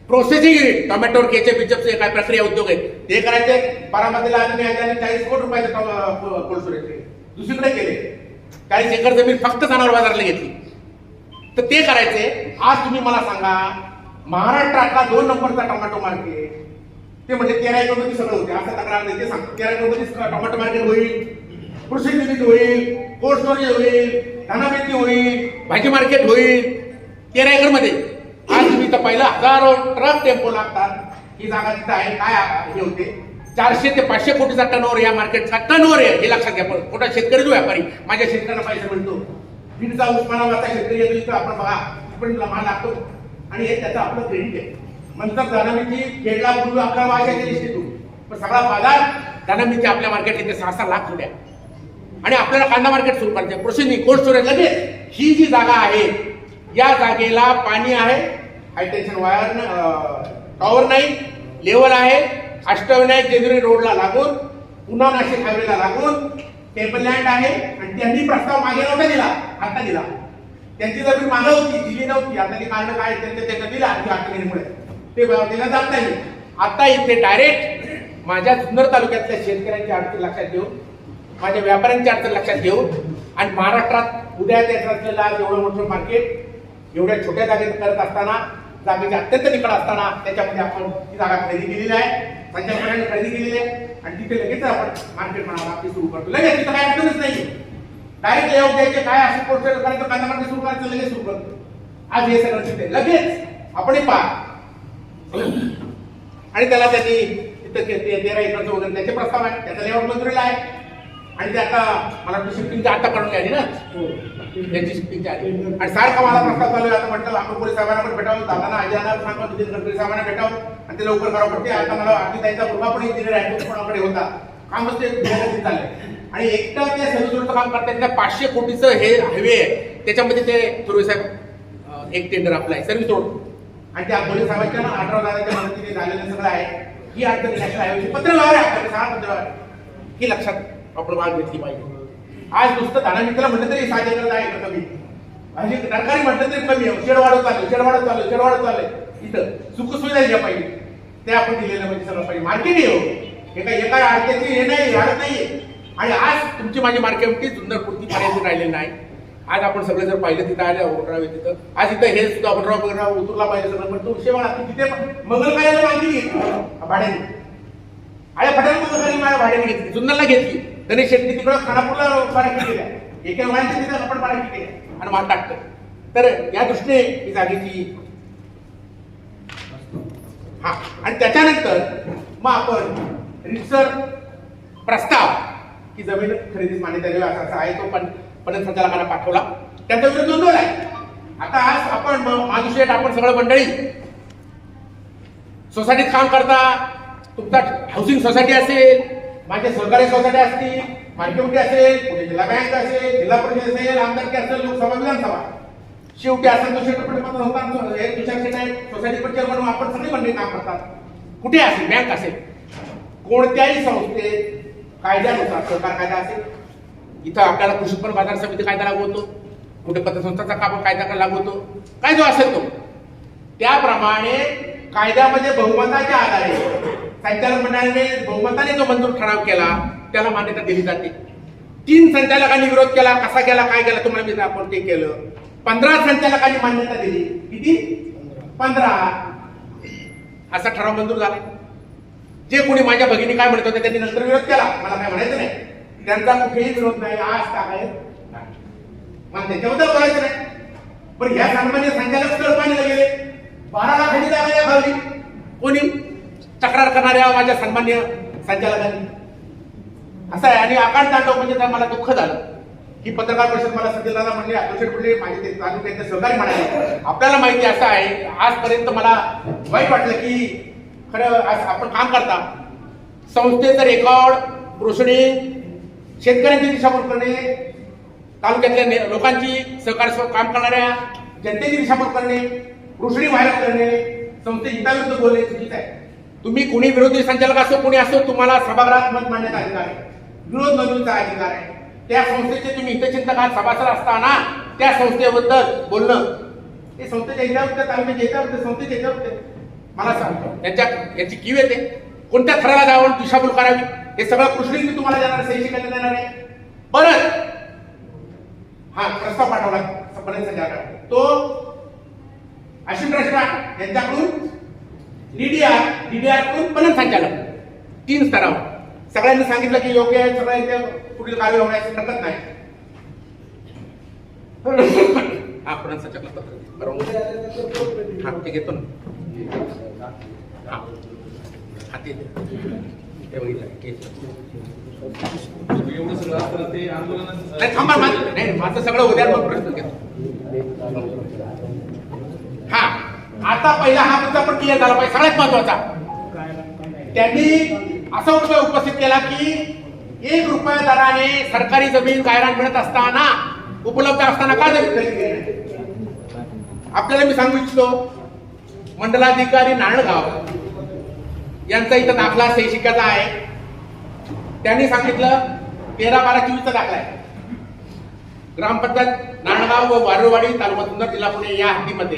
प्रोसेसिंग युनिट, टोमॅटो, केचप, बिचपचे काय प्रक्रिया उद्योग आहेत ते करायचे. बारामतीला आम्ही 40 कोटी रुपयाचे कोल्ड स्टोरेज दुसरीकडे केले. 40 एकर जमीन फक्त जनावर बाजारला घेतली तर ते करायचे. आज तुम्ही मला सांगा महाराष्ट्रातला 2 नंबरचा टोमॅटो मार्केट ते म्हणजे 13 एकर मध्ये सगळं होते असं तक्रार नाही. ते सांगतो 13 एकर मध्ये टोमॅटो मार्केट होईल, कृषी निधी होईल, कोल्ड स्टोरेज होईल, धनामेती होईल, भाजी मार्केट होईल 13 एकर मध्ये. आज तुम्ही तर पहिला हजारो ट्रक टेम्पो लागतात. ही जागा तिथं आहे. काय हे होते 400 ते 500 कोटीचा टर्नओव्हर या मार्केटचा टर्नओव्हर आहे, हे लक्षात घ्या. पण मोठा शेतकरी जो व्यापारी माझ्या शेतकऱ्यांना पैसा मिळतो. बीडचा उस्मानाबादचा शेतकरी येतो इथं आपण बघा पण माल लागतो आणि हे त्याचं आपलं क्रेडिट आहे. नंतर धनामिती खेडला पूर्वी 11 वाजायच्या लिस्टीतून पण सगळा बाजार धनामिती आपल्या मार्केट येते 6-6 लाख होत्या आणि आपल्याला कांदा मार्केट सुरू करायचं. प्रोसेसिंग कोल्ड स्टोरेज लगेच ही जी जागा आहे या जागेला पाणी आहे, हाय टेन्शन वायर टॉवर नाही, लेवल आहे, अष्टविनायक जेजुरी रोडला लागून पुन्हा नाशिक हायवेला लागून टेबल लँड आहे आणि त्यांनी प्रस्ताव मागे नव्हता दिला, आता दिला. त्यांची जमीन मागं होती, दिली नव्हती. आता ती कारण काय त्यांच्या दिला अडचणीमुळे ते दिला जात नाही. आता इथे डायरेक्ट माझ्या जुन्नर तालुक्यातल्या शेतकऱ्यांची अडचण लक्षात घेऊन, माझ्या व्यापाऱ्यांची अडचण लक्षात घेऊन आणि महाराष्ट्रात उद्या त्याचं असलेलं एवढं मोठं मार्केट एवढ्या छोट्या जागेत करत असताना, जागेच्या अत्यंत निकट असताना त्याच्यामध्ये आपण ती जागा खरेदी केलेली आहे, पंचायत खरेदी केलेली आहे आणि तिथे लगेच आपण मार्केट म्हणाला आपली सुरू करतो. लगेच तिथं काय अडचणच नाही. डायरेक्ट लेआउट द्यायचे, काय असं पोर्टल करायचं, कांदा मार्केट सुरू करायचं, लगेच सुरू करतो. आज हे सगळं तिथे लगेच आपण पहा आणि त्याला त्यांनी तिथं 13 एकरचं वगैरे त्याचे प्रस्ताव आहे, त्याचा लेआउट मंजुरीला आहे आणि ते आता मला वाटतं शिफ्टिंगची आता काढून आली ना, त्यांची शिफ्टिंगची आली आणि सारखा मला प्रस्ताव चालू आहे. आता म्हटलं आपण पोलीस साहेबांना पण भेटावं, दादांना अजयना सांगा, नितीन गडकरी साहेबांना भेटावं आणि ते लवकर करावं पडते. आता मला अगदी त्यांचा मुलगा पण इंजिनियर आहे, तो कोणाकडे होता, कामच ते चाललंय आणि एकटं ते सर्व्हिसचं काम करतात. त्या 500 कोटीचं हे हायवे आहे, त्याच्यामध्ये ते सुरवे साहेब एक टेंडर आपलं आहे सर्व्हिस रोड आणि त्या पोलीस साहेबांच्या 18,000च्या मदतीने झालेलं सगळं आहे. ही अडचण नॅशनल हायवेची पत्रव्यवहार आहे, आपल्याला 6 पत्रव्यवहार ही लक्षात आपण माग घेतली पाहिजे. आज नुसतं धनामितीला म्हटलं तरी 7 एकर आहे कमी, आणि सरकारी म्हटलं तरी कमी आहे. शेड वाढत चाललंय. इथं सुखसुविधा दिल्या पाहिजे, ते आपण दिलेलं म्हणजे सगळं पाहिजे. मार्केट आहे हो, एका अडचणीची हे नाही, वाढत नाहीये. आणि आज तुमची माझी मार्केट जुन्नर पुरती पर्यंत राहिलेली नाही. आज आपण सगळे जर पाहिलं तिथं आले ओढरावे तिथं, आज इथं हे सुद्धा ओढराव उतरला पाहिजे सगळं. पण तो विषय मला तिथे मंगल कार्याला माहिती भाड्याने आया फटायला माझ्या भाड्याने घेतली, जुन्नरला घेतली. गणेश शेट्टी तिकडं खानापूरला बाराकी केल्या, एका वयाच्या तिथं आपण बाराकी केल्या आणि माल टाकतं. तर या दृष्टीने ही जागेची हा आणि त्याच्यानंतर मग आपण रितसर प्रस्ताव की जमीन खरेदीस मान्यता द्यावी असा आहे, तो पण पणन संचालकांना पाठवला, त्यांचा विरोध नोंदवलाय. आता आज आपण माधुशेठ आपण सगळं मंडळी सोसायटीत काम करता, तुमचा हाऊसिंग सोसायटी असेल, माझ्या सहकारी सोसायटी असतील, मार्केट असेल, पुणे जिल्हा बँक असेल, जिल्हा परिषद असेल, आमदारकी असेल, लोकसभा विधानसभा, शेवटी असेल तो सोसायटी पण चेअरमन आपण सगळी मंडळी काम करतात. कुठे असेल, बँक असेल, कोणत्याही संस्थेत कायद्यानुसार सहकार कायदा असेल, इथं आपल्याला कृषी उत्पन्न बाजार समिती कायदा लागू होतो, कुठे पतसंस्थाचा कायदा लागू होतो, काय जो असेल तो त्याप्रमाणे कायद्यामध्ये बहुमताच्या आधारे संचालक मंडळाने बहुमताने जो मंजूर ठराव केला त्याला मान्यता दिली जाते. 3 संचालकांनी विरोध केला, कसा केला, काय केला तुम्हाला मी आपण ते केलं. 15 संचालकांनी मान्यता दिली, किती 15 असा ठराव मंजूर झाला. जे कोणी माझ्या भगिनी काय म्हणत होते त्यांनी नंतर विरोध केला, मला काय म्हणायचं नाही, त्यांचा कुठेही विरोध नाही, आज काय मला त्याच्याबद्दल बोलायचं नाही. पण ह्या सामान्य संचालक स्थळ पाहिलं गेले 12 लाखांची जागा खावली कोणी तक्रार करणाऱ्या माझ्या सन्मान्य संचालकांनी. असं आहे आणि आकांड तांडव म्हणजे मला दुःख झालं की पत्रकार परिषद मला सचिनदादा म्हणले, अध्यक्ष म्हणले, माझे ते तालुक्याचे सहकारी म्हणाले. आपल्याला माहिती असं आहे, आजपर्यंत मला वाईट वाटलं की खरं आपण काम करता संस्थेचं रेकॉर्ड, प्रोसिडिंग, शेतकऱ्यांची दिशाभूल करणे, तालुक्यातल्या लोकांची सहकार काम करणाऱ्या जनतेची दिशाभूल करणे, प्रोसिडिंग व्हायरल करणे, संस्थे हिताविरुद्ध बोलणे चुकीचं आहे. तुम्ही कोणी विरोधी संचालक असो, कोणी असो, तुम्हाला सभागृहात मत मांडण्याचा अधिकार आहे, विरोध नोंदवण्याचा अधिकार आहे. त्या संस्थेचे तुम्ही हितचिंतकात सभासद असताना त्या संस्थेबद्दल बोलणं हे संस्थेच्या हिताविरुद्ध, तालुक्याच्या हिताविरुद्ध, संस्थेच्या हिताविरुद्ध. मला सांगतो याची कीव येते, कोणत्या थराला जाऊन दिशाभूल करावी हे सगळं प्रोसिडिंग मी तुम्हाला देणार, सही शिकायला देणार आहे. परत हा प्रस्ताव पाठवला पणन संचालकांना, तो अश्विन रस्ता यांच्याकडून डीडीआर कडून पणन संचालक 3 स्तरावर सगळ्यांनी सांगितलं की योग्य आहे, सगळं इथे पुढील कार्य होण्याची हरकत नाही. हा पणन संचालक बरोबर हा ते घेतो ना, हा ते हे बघितलं केस. एवढं सगळं असताना ते आंदोलन नाही थांबा नाही माझं सगळं उद्या मग प्रश्न घेतो. हा आता पहिला हा मुद्दा पण क्लिअर झाला पाहिजे सगळ्यात महत्वाचा. त्यांनी असा मुद्दा उपस्थित केला की 1 रुपया दराने सरकारी जमीन गायरान मिळत असताना उपलब्ध असताना का जमीन खरेदी केली नाही? आपल्याला मी सांगू इच्छितो मंडलाधिकारी नारायणगाव यांचा इथं दाखला सही शिक्क्याचा आहे. त्यांनी सांगितलं 13/12/24 चा दाखला आहे. ग्रामपंचायत नारायणगाव व वारुवाडी तालुका जुन्नर जिल्हा पुणे या हद्दीमध्ये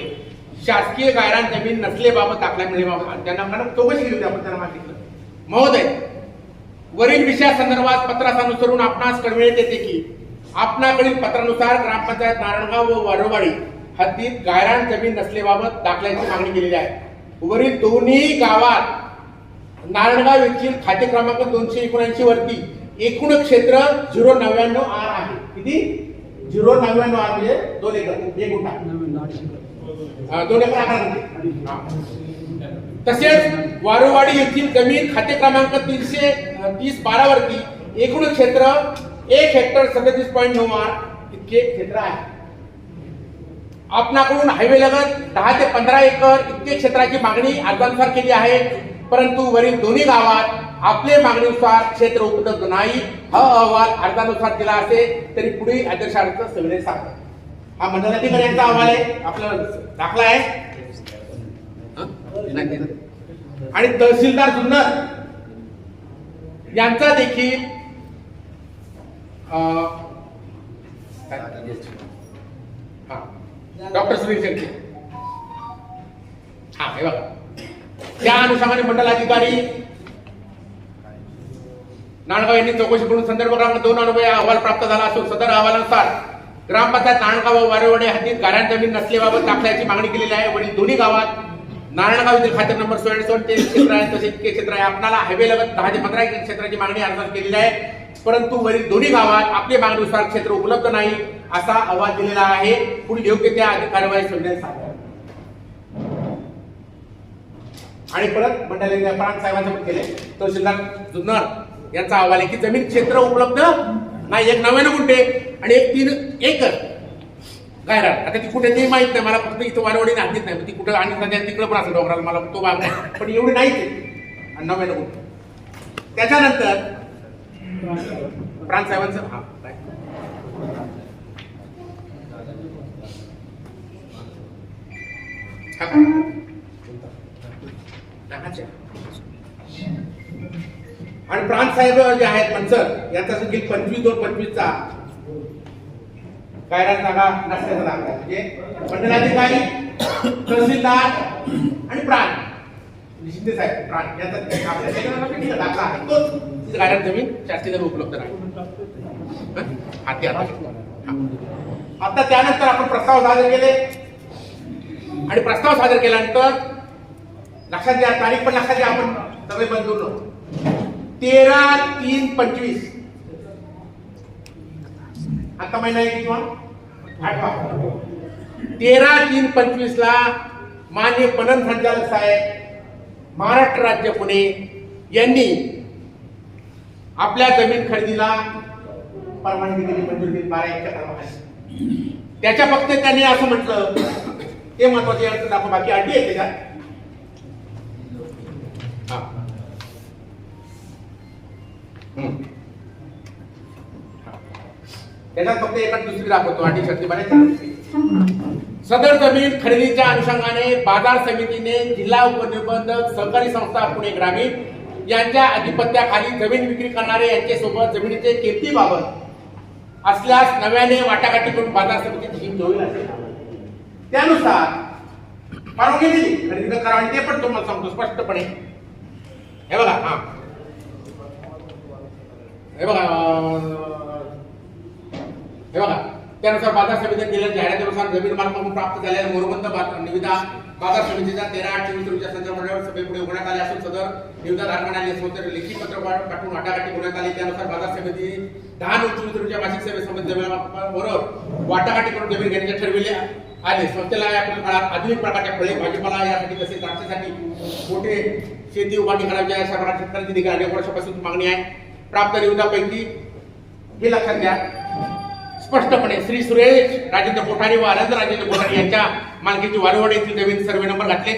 शासकीय गायरान जमीन नसलेबाबत दाखला मिळेबाबत त्यांना कारण चौकशी केली होती. आपण त्यांना मागितलं महोदय वरील विषयासंदर्भात पत्रानुसरून आपणास कळविण्यात येते की आपणाकडील पत्रानुसार ग्रामपंचायत नारायणगाव व वारुवाडी हद्दीत गायरान जमीन नसलेबाबत दाखल्याची मागणी केलेली आहे. वरील दोन्ही गावात नारायणगाव येथील खाते क्रमांक 279 वरती एकूण क्षेत्र 099 आर आहे. किती 099 आर म्हणजे 2 एकर 1 गुंठा 2 एकर 11 गुंठे. तसेच वारुवाडी येथील जमीन खाते क्रमांक 330/12 वरती एकूण क्षेत्र 1 हेक्टर 37.9 आर इतके क्षेत्र आहे. आपणाकडून हायवे लगत 10 ते 15 एकर इतके क्षेत्राची मागणी अर्जानुसार केली आहे. परंतु वरील दोन्ही गावात आपले मागणीनुसार क्षेत्र उपलब्ध नाही. हा अहवाल अर्जानुसार दिला असेल तरी पुढे आदेशार्थ सविनय सादर. हा मंडलाधिकारी यांचा अहवाल आहे. आपला दाखला आहे आणि तहसीलदार जुन्नर यांचा देखील डॉक्टर सुनील शेट्टी हा हे बघा. त्या अनुषंगाने मंडलाधिकारी नांदगाव यांनी चौकशी करून संदर्भ क्रमांक 2 अन्वये अहवाल प्राप्त झाला असून सदर अहवालानुसार ग्रामपंचायत नारायणगाव व वारेवाडी हद्दीत गायरान जमीन नसलेबाबत दाखल्याची मागणी केलेली आहे. वरील दोन्ही गावात नारायणगाव येथील खाते नंबर 67 ते क्षेत्र आहे तसेच इतके क्षेत्र आहे. आपल्याला हायवे लगत 10 ते 15 एकर क्षेत्राची मागणी अर्जात केलेली आहे. परंतु वरील दोन्ही गावात आपल्या मागणीनुसार क्षेत्र उपलब्ध नाही असा अहवाल दिलेला आहे. पुढील योग्य त्या कार्यवाही सविनय सादर. आणि परत मंडळाने प्रांत साहेबांचं पण केले. तहसीलदार जुन्नर यांचा अहवाल आहे की जमीन क्षेत्र उपलब्ध नाही. 99 गुंठे आणि 3 एकर गायरान. आता ती कुठे ते माहित नाही मला. फक्त इथं वारवाडीने हद्दीत नाही ती कुठं आणि सध्या तिकडे पण असेल डोंगराला मला तो भाग नाही पण एवढी नाही ते 99 गुंठे. त्याच्यानंतर प्रांत साहेबांचं हा आणि प्रांत साहेब जे आहेत मनसर यांचा देखील 25/2/25 चा गायरान जागा नसल्याचा दाखला आहे. म्हणजे मंडलाधिकारी तहसीलदार आणि प्रांत शिंदे साहेब प्रांत यांचा आपल्या दाखला आहे. तोच गायरान जमीन शासकीय उपलब्ध नाही. आता त्यानंतर आपण प्रस्ताव सादर केले आणि प्रस्ताव सादर केल्यानंतर लक्षात घ्या तारीख पण लक्षात घ्या. आपण सगळे बंधून 13/3/25 आता महिना आहे किंवा 13/3/25 ला माननीय पणन संचालक साहेब महाराष्ट्र राज्य पुणे यांनी आपल्या जमीन खरेदीला परवानगी दिली. मंजूर दिली 12 एकर क्रमांकाने. त्याच्या फक्त त्यांनी असं म्हटलं ते महत्वाचे अर्थ दाखव बाकी अटी आहे त्याच्यात. त्याच्यात फक्त एका दुसरी दाखवतो अटी शर्ती बऱ्याच. सदर जमीन खरेदीच्या अनुषंगाने बाजार समितीने जिल्हा उपनिबंधक सहकारी संस्था पुणे ग्रामीण यांच्या अधिपत्याखाली जमीन विक्री करणारे यांच्यासोबत जमिनीचे किमतीबाबत असल्यास नव्याने वाटाघाटी करून बाजार समितीची हिंम होईल असेल त्यानुसार परवानगी दिली खरेदी करा. आणि ते पण तुम्हाला सांगतो स्पष्टपणे. हे बघा हा हे बघा हे बघा त्यानुसार बाजार समितीने दिलेल्या जाहिरातीनुसार जमीन मालकांकडून प्राप्त झालेल्या मोरबंद निविदा बाजार समितीच्या 13/8/24 रोजीच्या संदर्भात सभेपुढे उघडण्यात आले असून सदर निविदा धारकांना लेखी पत्र पाठवून वाटाघाटी होण्यात आली. त्यानुसार बाजार समिती 10/9/24 रोजीच्या मासिक सभेसंबंधी जमिनीबरोबर वाटाघाटी करून जमीन घेण्याचे ठरविले आदेश संस्थेला आपल्या काळात आधुनिक प्रकारच्या फळे भाजीपाला यासाठी तसेच द्राक्षासाठी मोठे शेती उभारणी करायची आहे. अशा प्रकारे शेतकऱ्यांची देखील अनेक वर्षापासून मागणी आहे. प्राप्त निविदापैकी हे लक्षात घ्या स्पष्टपणे श्री सुरेश राजेंद्र कोठारी व आनंद राजेंद्र कोठारी यांच्या मालकीची वारवड येथील जमीन सर्वे नंबर घातले.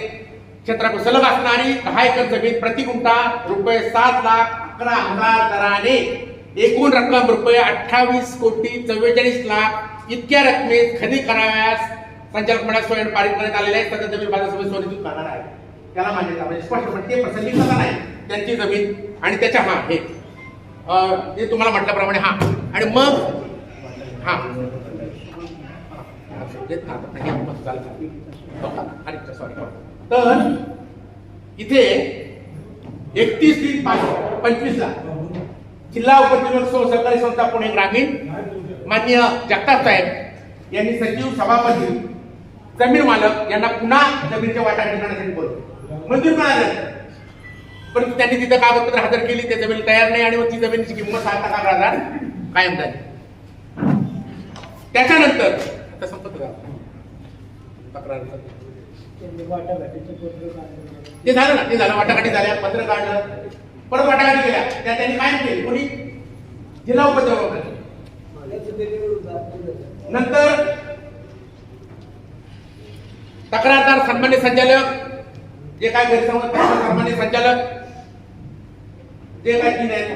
क्षेत्रात सलग असणारी 10 एकर जमीन प्रति गुंठा रुपये 7,11,000 दराने एकूण रक्कम रुपये 28,44,00,00,000 इतक्या रकमेत खरेदी कराव्यास संचालक मंडळात पारित करण्यात आलेले आहे. सदर जमीन बाजार समिती स्वनिधीतून करणार आहे. त्याला मान्यता म्हणजे स्पष्टपणे ते प्रसंगी कसा नाही त्यांची जमीन आणि त्याच्या हे तुम्हाला म्हटल्याप्रमाणे आणि मग तर इथे 31/3/25 जिल्हा उपनिबंधक सहकारी संस्था पुणे ग्रामीण माननीय जगताप साहेब यांनी सचिव सभापती जमीन मालक यांना पुन्हा जमिनीच्या वाटाघाटी करण्यासाठी बोलवलं. मंजूर मिळालं परंतु त्यांनी तिथे कागदपत्र हजर केली. ते जमीन तयार नाही आणि मग ती जमिनीची किंमत 7,11,000 कायम झाली. त्याच्यानंतर ते झालं ना, ते झालं वाटाघाटी झाल्या, पत्र काढलं, परत वाटाघाटी केल्या, त्या त्यांनी कायम केली. कोणी जिल्हा उपनिबंधक. नंतर तक्रारदार सन्मान्य संचालक जे काय गैरसमज सन्मान्य संचालक जे काय तीन आहेत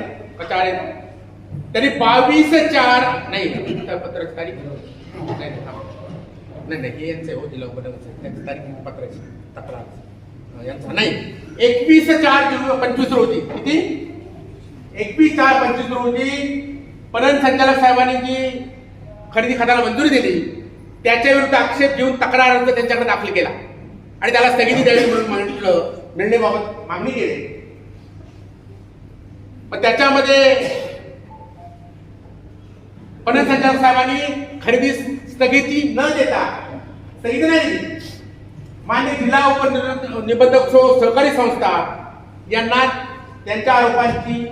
त्यांनी 22/4 नाही पत्राची तारीख नाही यांचे हो जिल्हा उपनिबंधक त्यांची तारीख पत्राची तक्रार यांचा नाही 21/4/25 रोजी किती 21/4/25 रोजी पणन संचालक साहेबांनी जी खरेदी खताला मंजुरी दिली त्याच्या विरुद्ध आक्षेप घेऊन तक्रार अर्ज त्यांच्याकडे दाखल केला आणि त्याला स्थगिती द्यावी म्हणून म्हटलं. निर्णयाबाबत मागणी केली. पण त्याच्यामध्ये पणन संचालक साहेबांनी खरेदी स्थगिती न देता स्थगिती नाही दिली. मान्य जिल्हा उपनिबंधक सहकारी संस्था यांना त्यांच्या आरोपांची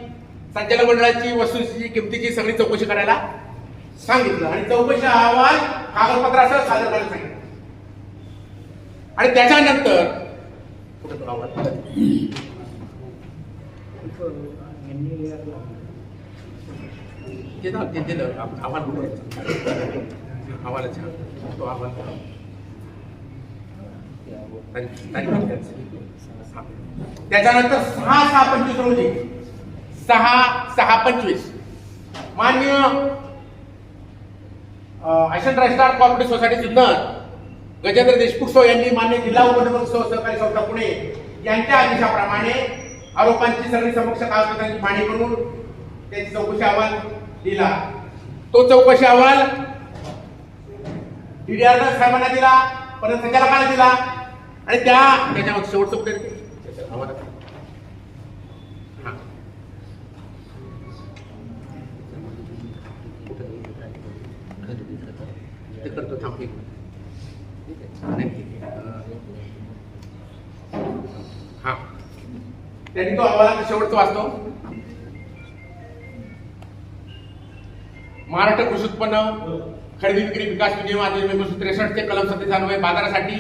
संचालक मंडळाची वस्तूची किमतीची सगळी चौकशी करायला सांगितलं आणि चौकशी अहवाल कागदपत्रासह सादर करायला सांगितलं. आणि त्याच्यानंतर त्याच्यानंतर 6/6/25 रोजी 6/6/25 मान्य आयशन registrar cooperative society Junnar Gajendra Deshmukh यांनी मान्य जिल्हा उपनिबंधक सहकारी संस्था पुणे यांच्या आदेशाप्रमाणे आरोपांची सगळी समक्ष कागदपत्रांची मांडणी करून त्याची चौकशी अहवाल दिला. तो चौकशी अहवाल DDR साहेबांना दिला, परत संचालकांना दिला आणि त्याच्यावर शेवटचं कुठे करतो थांब त्यांनी तो अहवाल शेवटचा वाचतो. महाराष्ट्र कृषी उत्पन्न खरेदी विक्री विकास नियम अधिनियम 1963 चे कलम 37 अन्वये बाजारासाठी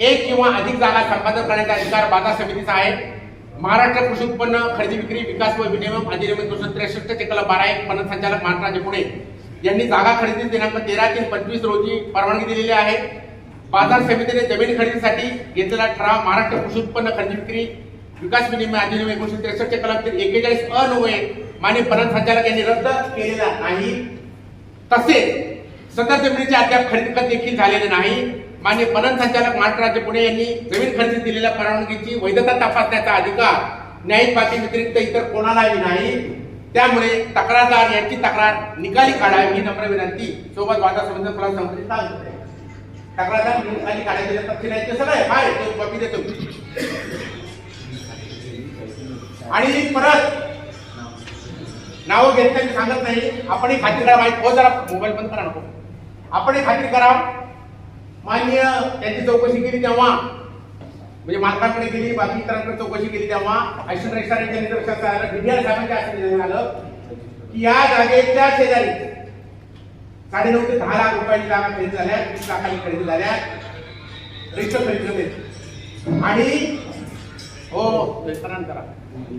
एक किंवा अधिक जागा संपादन करण्याचा अधिकार बाजार समितीचा आहे. महाराष्ट्र कृषी उत्पन्न खरेदी विक्री विकास व विनिमय अधिनियम 1963 चे कलम 12 पणन संचालक महाराष्ट्र पुणे यांनी जागा खरेदी दिनांक 13/3/25 रोजी परवानगी दिलेली आहे. बाजार समितीने जमीन खरेदीसाठी घेतलेला ठराव महाराष्ट्र कृषी उत्पन्न खरेदी विक्री विकास विनिमय अधिनियम 1963 चे कलम 41 अन्वये माननीय पणन संचालक यांनी रद्द केलेला नाही. तसेच सदर जमिनीचे अद्याप खरेदी खत देखील झालेले नाही. माननीय पणन संचालक महाराष्ट्र राज्य पुणे यांनी जमीन खरेदी दिलेल्या परवानगीची वैधता तपासण्याचा अधिकार न्यायिक बाबी व्यतिरिक्त इतर कोणालाही नाही. त्यामुळे तक्रारदार यांची तक्रार निकाली काढावी ही नम्र विनंती सोबत बाजार समितीचा फलक संबंधित आहे. तक्रारदार निकाली काढायचे तपशील आहेत ते सगळे हाय ते कॉपी देतो. आणि परत नाव घेतलं मी सांगत नाही. आपण ही खात्री करा. माहिती हो जरा मोबाईल बंद करा नको. आपण ही खात्री करा. मान्य त्यांची चौकशी केली तेव्हा म्हणजे मालकाकडे गेली बाकी इतरांकडे चौकशी केली तेव्हा आयशन रेस्टॉरंटच्या निदर्शनास आलं DDR साहेबांच्या असं आलं की या जागेच्या शेजारी 9.5 ते 10 लाख रुपयाची जागा खरेदी झाल्या, 20 लाखांनी खरेदी झाल्या, रजिस्टर खरेदी झाले. आणि हो विस्तारण करा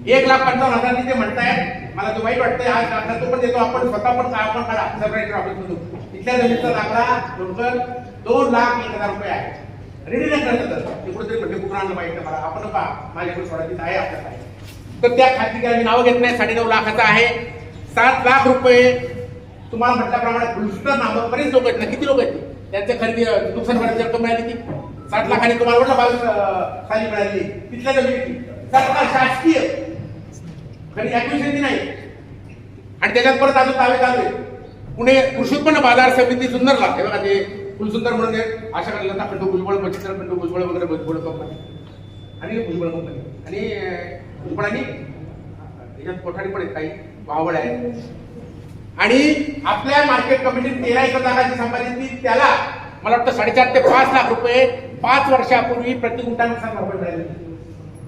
1,55,000 ते म्हणतायत. मला तो वाईट वाटतंय. आज दाखला तो पण देतो आपण, स्वतः पण आपण काढा सबरेटर ऑफिस मधून. तिथल्या जमिनीचा दाखला बरोबर 2,01,000 रुपये आहे. रेडी नाही करत ते कुठेतरी म्हणजे कुठून आणलं पाहिजे मला. आपण पहा माझ्याकडे सोडा तिथं आहे आपल्याकडे. तर त्या खात्याची मी नाव घेत नाही. 9.5 लाखाचा आहे. 7 लाख रुपये तुम्हाला म्हटल्याप्रमाणे फुलस्टर नामक बरेच लोक आहेत ना. किती लोक आहेत त्यांच्या खरेदी नुकसान भरपाई रक्कम मिळाली की 7 लाखांनी तुम्हाला म्हटलं 22 साली मिळाली. तिथल्या जमिनी सरकार शासकीय खरी ऍक्विजिशन नाही. आणि त्याच्यात परत अजून दावे चालू आहे. पुणे कृषी उत्पन्न बाजार समिती जुन्नरला हे बघा ते फुलसुंदर म्हणून अशा करायला खंडू भुजबळ बचित्र खंडू भुजबळ वगैरे भुजबळ कंपनी आणि भुजबळ कंपनी आणि भुजबळांनी त्याच्यात कोठारी पण आहेत काही वावड आहे. आणि आपल्या मार्केट कमिटीत 13 एकर जागाची संपादित त्याला मला वाटतं 4.5 ते 5 लाख रुपये 5 वर्षापूर्वी प्रति गुंठानुसार भरपाई मिळाली.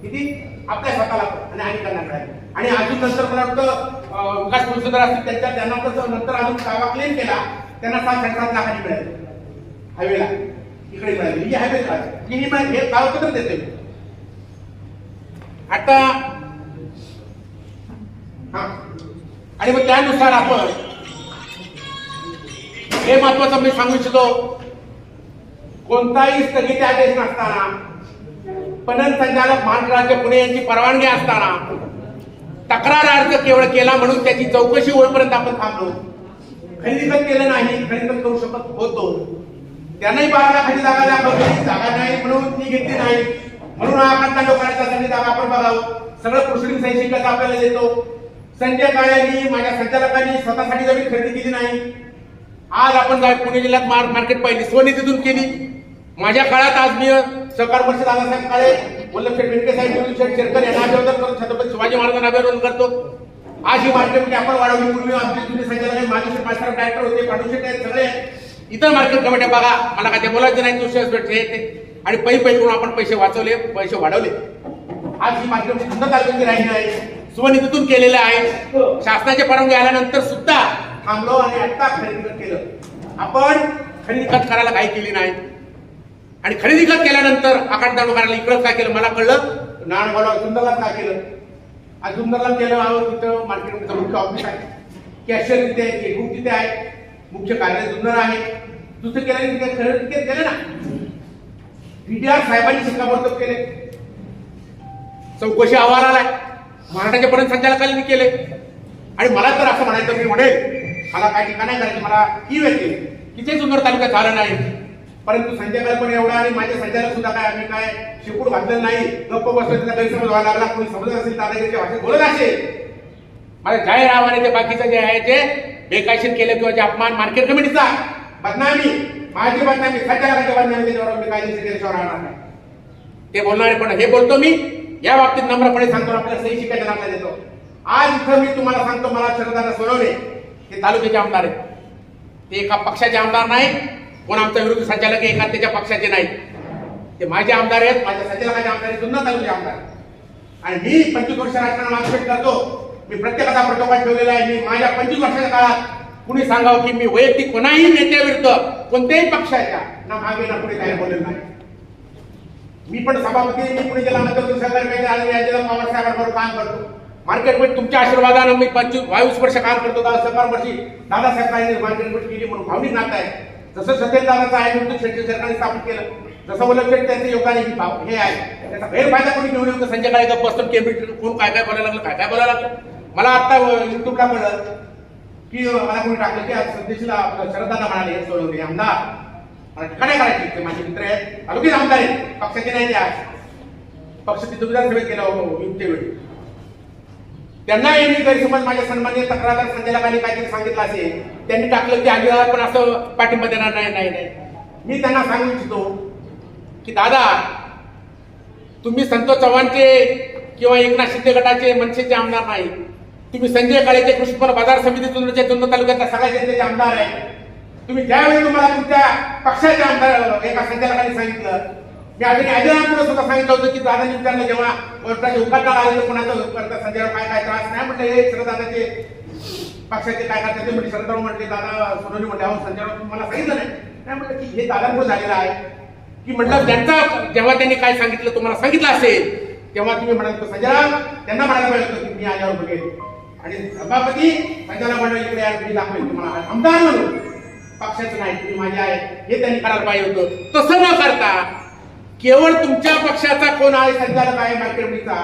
किती आपल्या स्वतःला आणि अनेकांना मिळाली. आणि अजून नंतर मला वाटतं विकास फुलसुंदर असतील त्यांना नंतर अजून दावा क्लेम केला त्यांना 7.5 लाखांनी मिळाली. हायवेला इकडे मिळाली. ही हायवे हे कागदपत्र देते. आता हा आणि मग त्यानुसार आपण हे महत्वाचं मी सांगू इच्छितो. कोणताही स्थगिती आदेश नसताना पणन संचालक महाराष्ट्र पुणे यांची परवानगी असताना तक्रार अर्ज केवळ केला म्हणून त्याची चौकशी होईपर्यंत आपण थांबलो. खरेदी केलं नाही, खरेदी करू शकत होतो. त्यांनाही 12 लाखाची जागा दाखवली. जागा नाही म्हणून ती घेतली नाही. म्हणून आपण लोकांच्या जागा आपण बघावं. सगळं प्रोसिडिंग सही आपल्याला देतो. संजय काळेंनी माझ्या संचालकांनी स्वतःसाठी जमीन खरेदी केली नाही. आज आपण पुणे जिल्ह्यात मार्केट पाहिली स्वनिधीतून केली. माझ्या काळात आज मी सहकार परिषद दादासाहेब काळे, वल्लभशेठ बेनके साहेब, शेरकर यांना अभिवादन करतो. छत्रपती शिवाजी महाराजांना अभिवादन करतो. आज ही मार्केट आपण वाढवली. पूर्वी आमचे जुने संचालक माधुशेठ मास्टर डायरेक्टर होते, पांडुशेठ आहेत सगळे. इतर मार्केट कमिट्या बघा, मला काय ते बोलायचं नाही. तुषार भेटते आणि पै करून आपण पैसे वाचवले, पैसे वाढवले. आज ही मार्केट सुंदर तालुक्याची राहिली आहे. स्वनिधीतून केलेलं आहे. शासनाची परवानगी आल्यानंतर सुद्धा थांबलो आणि आता खरेदी केलं. आपण खरेदी खत करायला काही केली नाही. आणि खरेदी खत केल्यानंतर आकाशदांडू करायला इकडं काय केलं मला कळलं. नाणगावला जुन्नरला काय केलं. आज जुन्नरला केलं. तिथं मार्केटचं मुख्य ऑफिस आहे. कॅशियर तिथे आहे, ग्रुप तिथे आहे, मुख्य कार्यालय जुन्नर आहे. दुसरं केलं तिथे खरेदी केलं ना. DDR साहेबांनी शिक्कामोर्तब केले. चौकशी अहवाल आलाय. महाराष्ट्राच्या पर्यंत संचालकांनी केले. आणि मला तर असं म्हणायचं मी म्हणेल मला काय ठिकाण नाही करायचं. मला ही व्यक्ती की ते जुन्नर तालुक्यात झालं नाही. परंतु संजय पण एवढा आणि माझे संचालक सुद्धा काय आम्ही काय शिकून घातलेलं नाही. गप्प बसलो त्याचा गैरसमज व्हायला लागला. कोणी समजत असेल दादागिरीच्या भाषेत बोलत असेल. मला जाहीर आव्हान ते बाकीचं जे आहे ते बेकायदेशीर केले किंवा जे अपमान मार्केट कमिटीचा बदनामी माझी बदनामी संचालकाची बदनामी त्याच्यावर मी कायदेशीर केल्याशिवाय राहणार नाही. ते बोलणारे पण हे बोलतो मी या बाबतीत नम्रपणे सांगतो. आपल्याला सही शिकायच्या नात्यात देतो. आज इथं मी तुम्हाला सांगतो मला शरदादा सोनवणे हे तालुक्याचे आमदार आहेत. ते एका पक्षाचे आमदार नाही. कोण आमचा विरोधी संचालक एका त्याच्या पक्षाचे नाही. ते माझे आमदार आहेत. माझ्या संचालकाचे आमदार आहेत. जुन्नर तालुक्याचे आमदार. आणि मी 25 वर्ष राजकारण मार्गदर्शन करतो. मी प्रत्येकाचा प्रोटोकॉल ठेवलेला आहे. मी माझ्या 25 वर्षाच्या काळात कुणी सांगावं की मी वैयक्तिक कोणाही नेत्याविरुद्ध कोणत्याही पक्षाच्या ना मागे ना पुढे काही बोललेलं नाही. मी पण सभापती. मी पुणे जिल्हा मध्यवर्ती सहकारी बँकेत आणि या जिल्हा पवार साहेबांबरोबर काम करतो. मार्केटमध्ये तुमच्या आशीर्वादानं मी 22 वर्ष काम करतो. सहकार वर्षी दादासाहेबांनी मार्केटमध्ये केली म्हणून भावनिक नातं आहे. जसं सतेज दादाचं आहे म्हणून शेट्टी सरकारने स्थापित केलं. जसं वल्लभशेठ त्यांचं योगदान हे आहे. त्याचा गैरफायदा कोणी घेऊन येऊ. संजय काळे गप्प बसतो. केंब्रिज कोण काय काय बोलायला लागलं, काय काय बोलायला लागलं. मला आता युट्यूबला कळलं की मला कोणी टाकलं की सध्याशीला शरदादा म्हणाले सोडवले आमदार मला ठिकाणे करायची. ते माझे मित्र आहेत, तालुक्याचे आमदार आहेत, पक्षाचे नाही. ते आज पक्ष तिथं विधानसभेत केला युक्ती वेळी त्यांना यांनी गैरसमज माझ्या सन्माननीय तक्रारदार संचालकांनी काहीतरी सांगितलं असेल. त्यांनी टाकलं की अजिबात पण असं पाठिंबा देणार नाही. नाही नाही मी त्यांना सांगू इच्छितो की दादा तुम्ही संतोष चव्हाणचे किंवा एकनाथ शिंदे गटाचे मनसेचे आमदार नाही. तुम्ही संजय काळेचे कृषी उत्पन्न बाजार समिती जुन्नर तालुक्यातल्या सगळ्या जनतेचे आमदार आहे. तुम्ही ज्यावेळी तुम्हाला तुमच्या पक्षाचे आमदार एका संचालकांनी सांगितलं. मी अजून सुद्धा सांगितलं होतं की दादांनी विचारलं जेव्हा कोर्टाचे उद्घाटन आले तर कोणाचं संजय काय काय त्रास नाही म्हटलं. हे दादाचे पक्षाचे काय करतात ते म्हणजे शरदराव म्हटले, दादा सोनवणे म्हटले, अहो संजय राऊत तुम्हाला सांगितलं नाही म्हटलं की हे दादांमुळे झालेलं आहे की म्हटलं त्यांचा जेव्हा त्यांनी काय सांगितलं तुम्हाला सांगितलं असेल तेव्हा तुम्ही म्हणाल तर संजय राऊत त्यांना म्हणायला पाहिजे होतं की मी आल्यावर बघेल आणि सभापती संजयला म्हणलं इकडे यार मी दाखवेल तुम्हाला आमदार म्हणून पक्षाचं नाही तुम्ही माझे आहे हे त्यांनी करायला पाहिजे होतं. तसं न करता केवळ तुमच्या पक्षाचा कोण आहे संचालक आहे मार्केटचा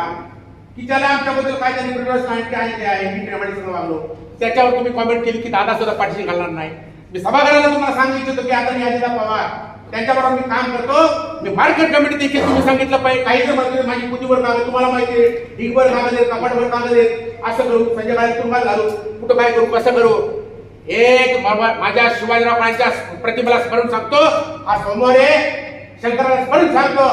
की ज्याला आमच्याबद्दल काय त्यांनी प्रिव्हियस माहिती आहे ते आहे मी प्रेमाने वागलो त्याच्यावर तुम्ही कॉमेंट केली की दादा सुद्धा पाठीशी घालणार नाही. मी सभागृहाला तुम्हाला सांगितलं होतं की आता मी अजित पवार त्यांच्याबरोबर मी काम करतो. मी मार्केट कमिटी देखील तुम्ही सांगितलं पाहिजे काही जर म्हणतो माझी बुद्धीवर कागद तुम्हाला माहिती आहे ढीगभर कागद आहेत कपाटभर कागद आहेत असं करू संजय गाडी तुम्हाला घालू कुठं काय करू कसं करू. एक माझ्या शिवाजीरावांच्या प्रतिमेला स्मरण सांगतो आज सोमवार आहे शंकराला स्मरण सांगतो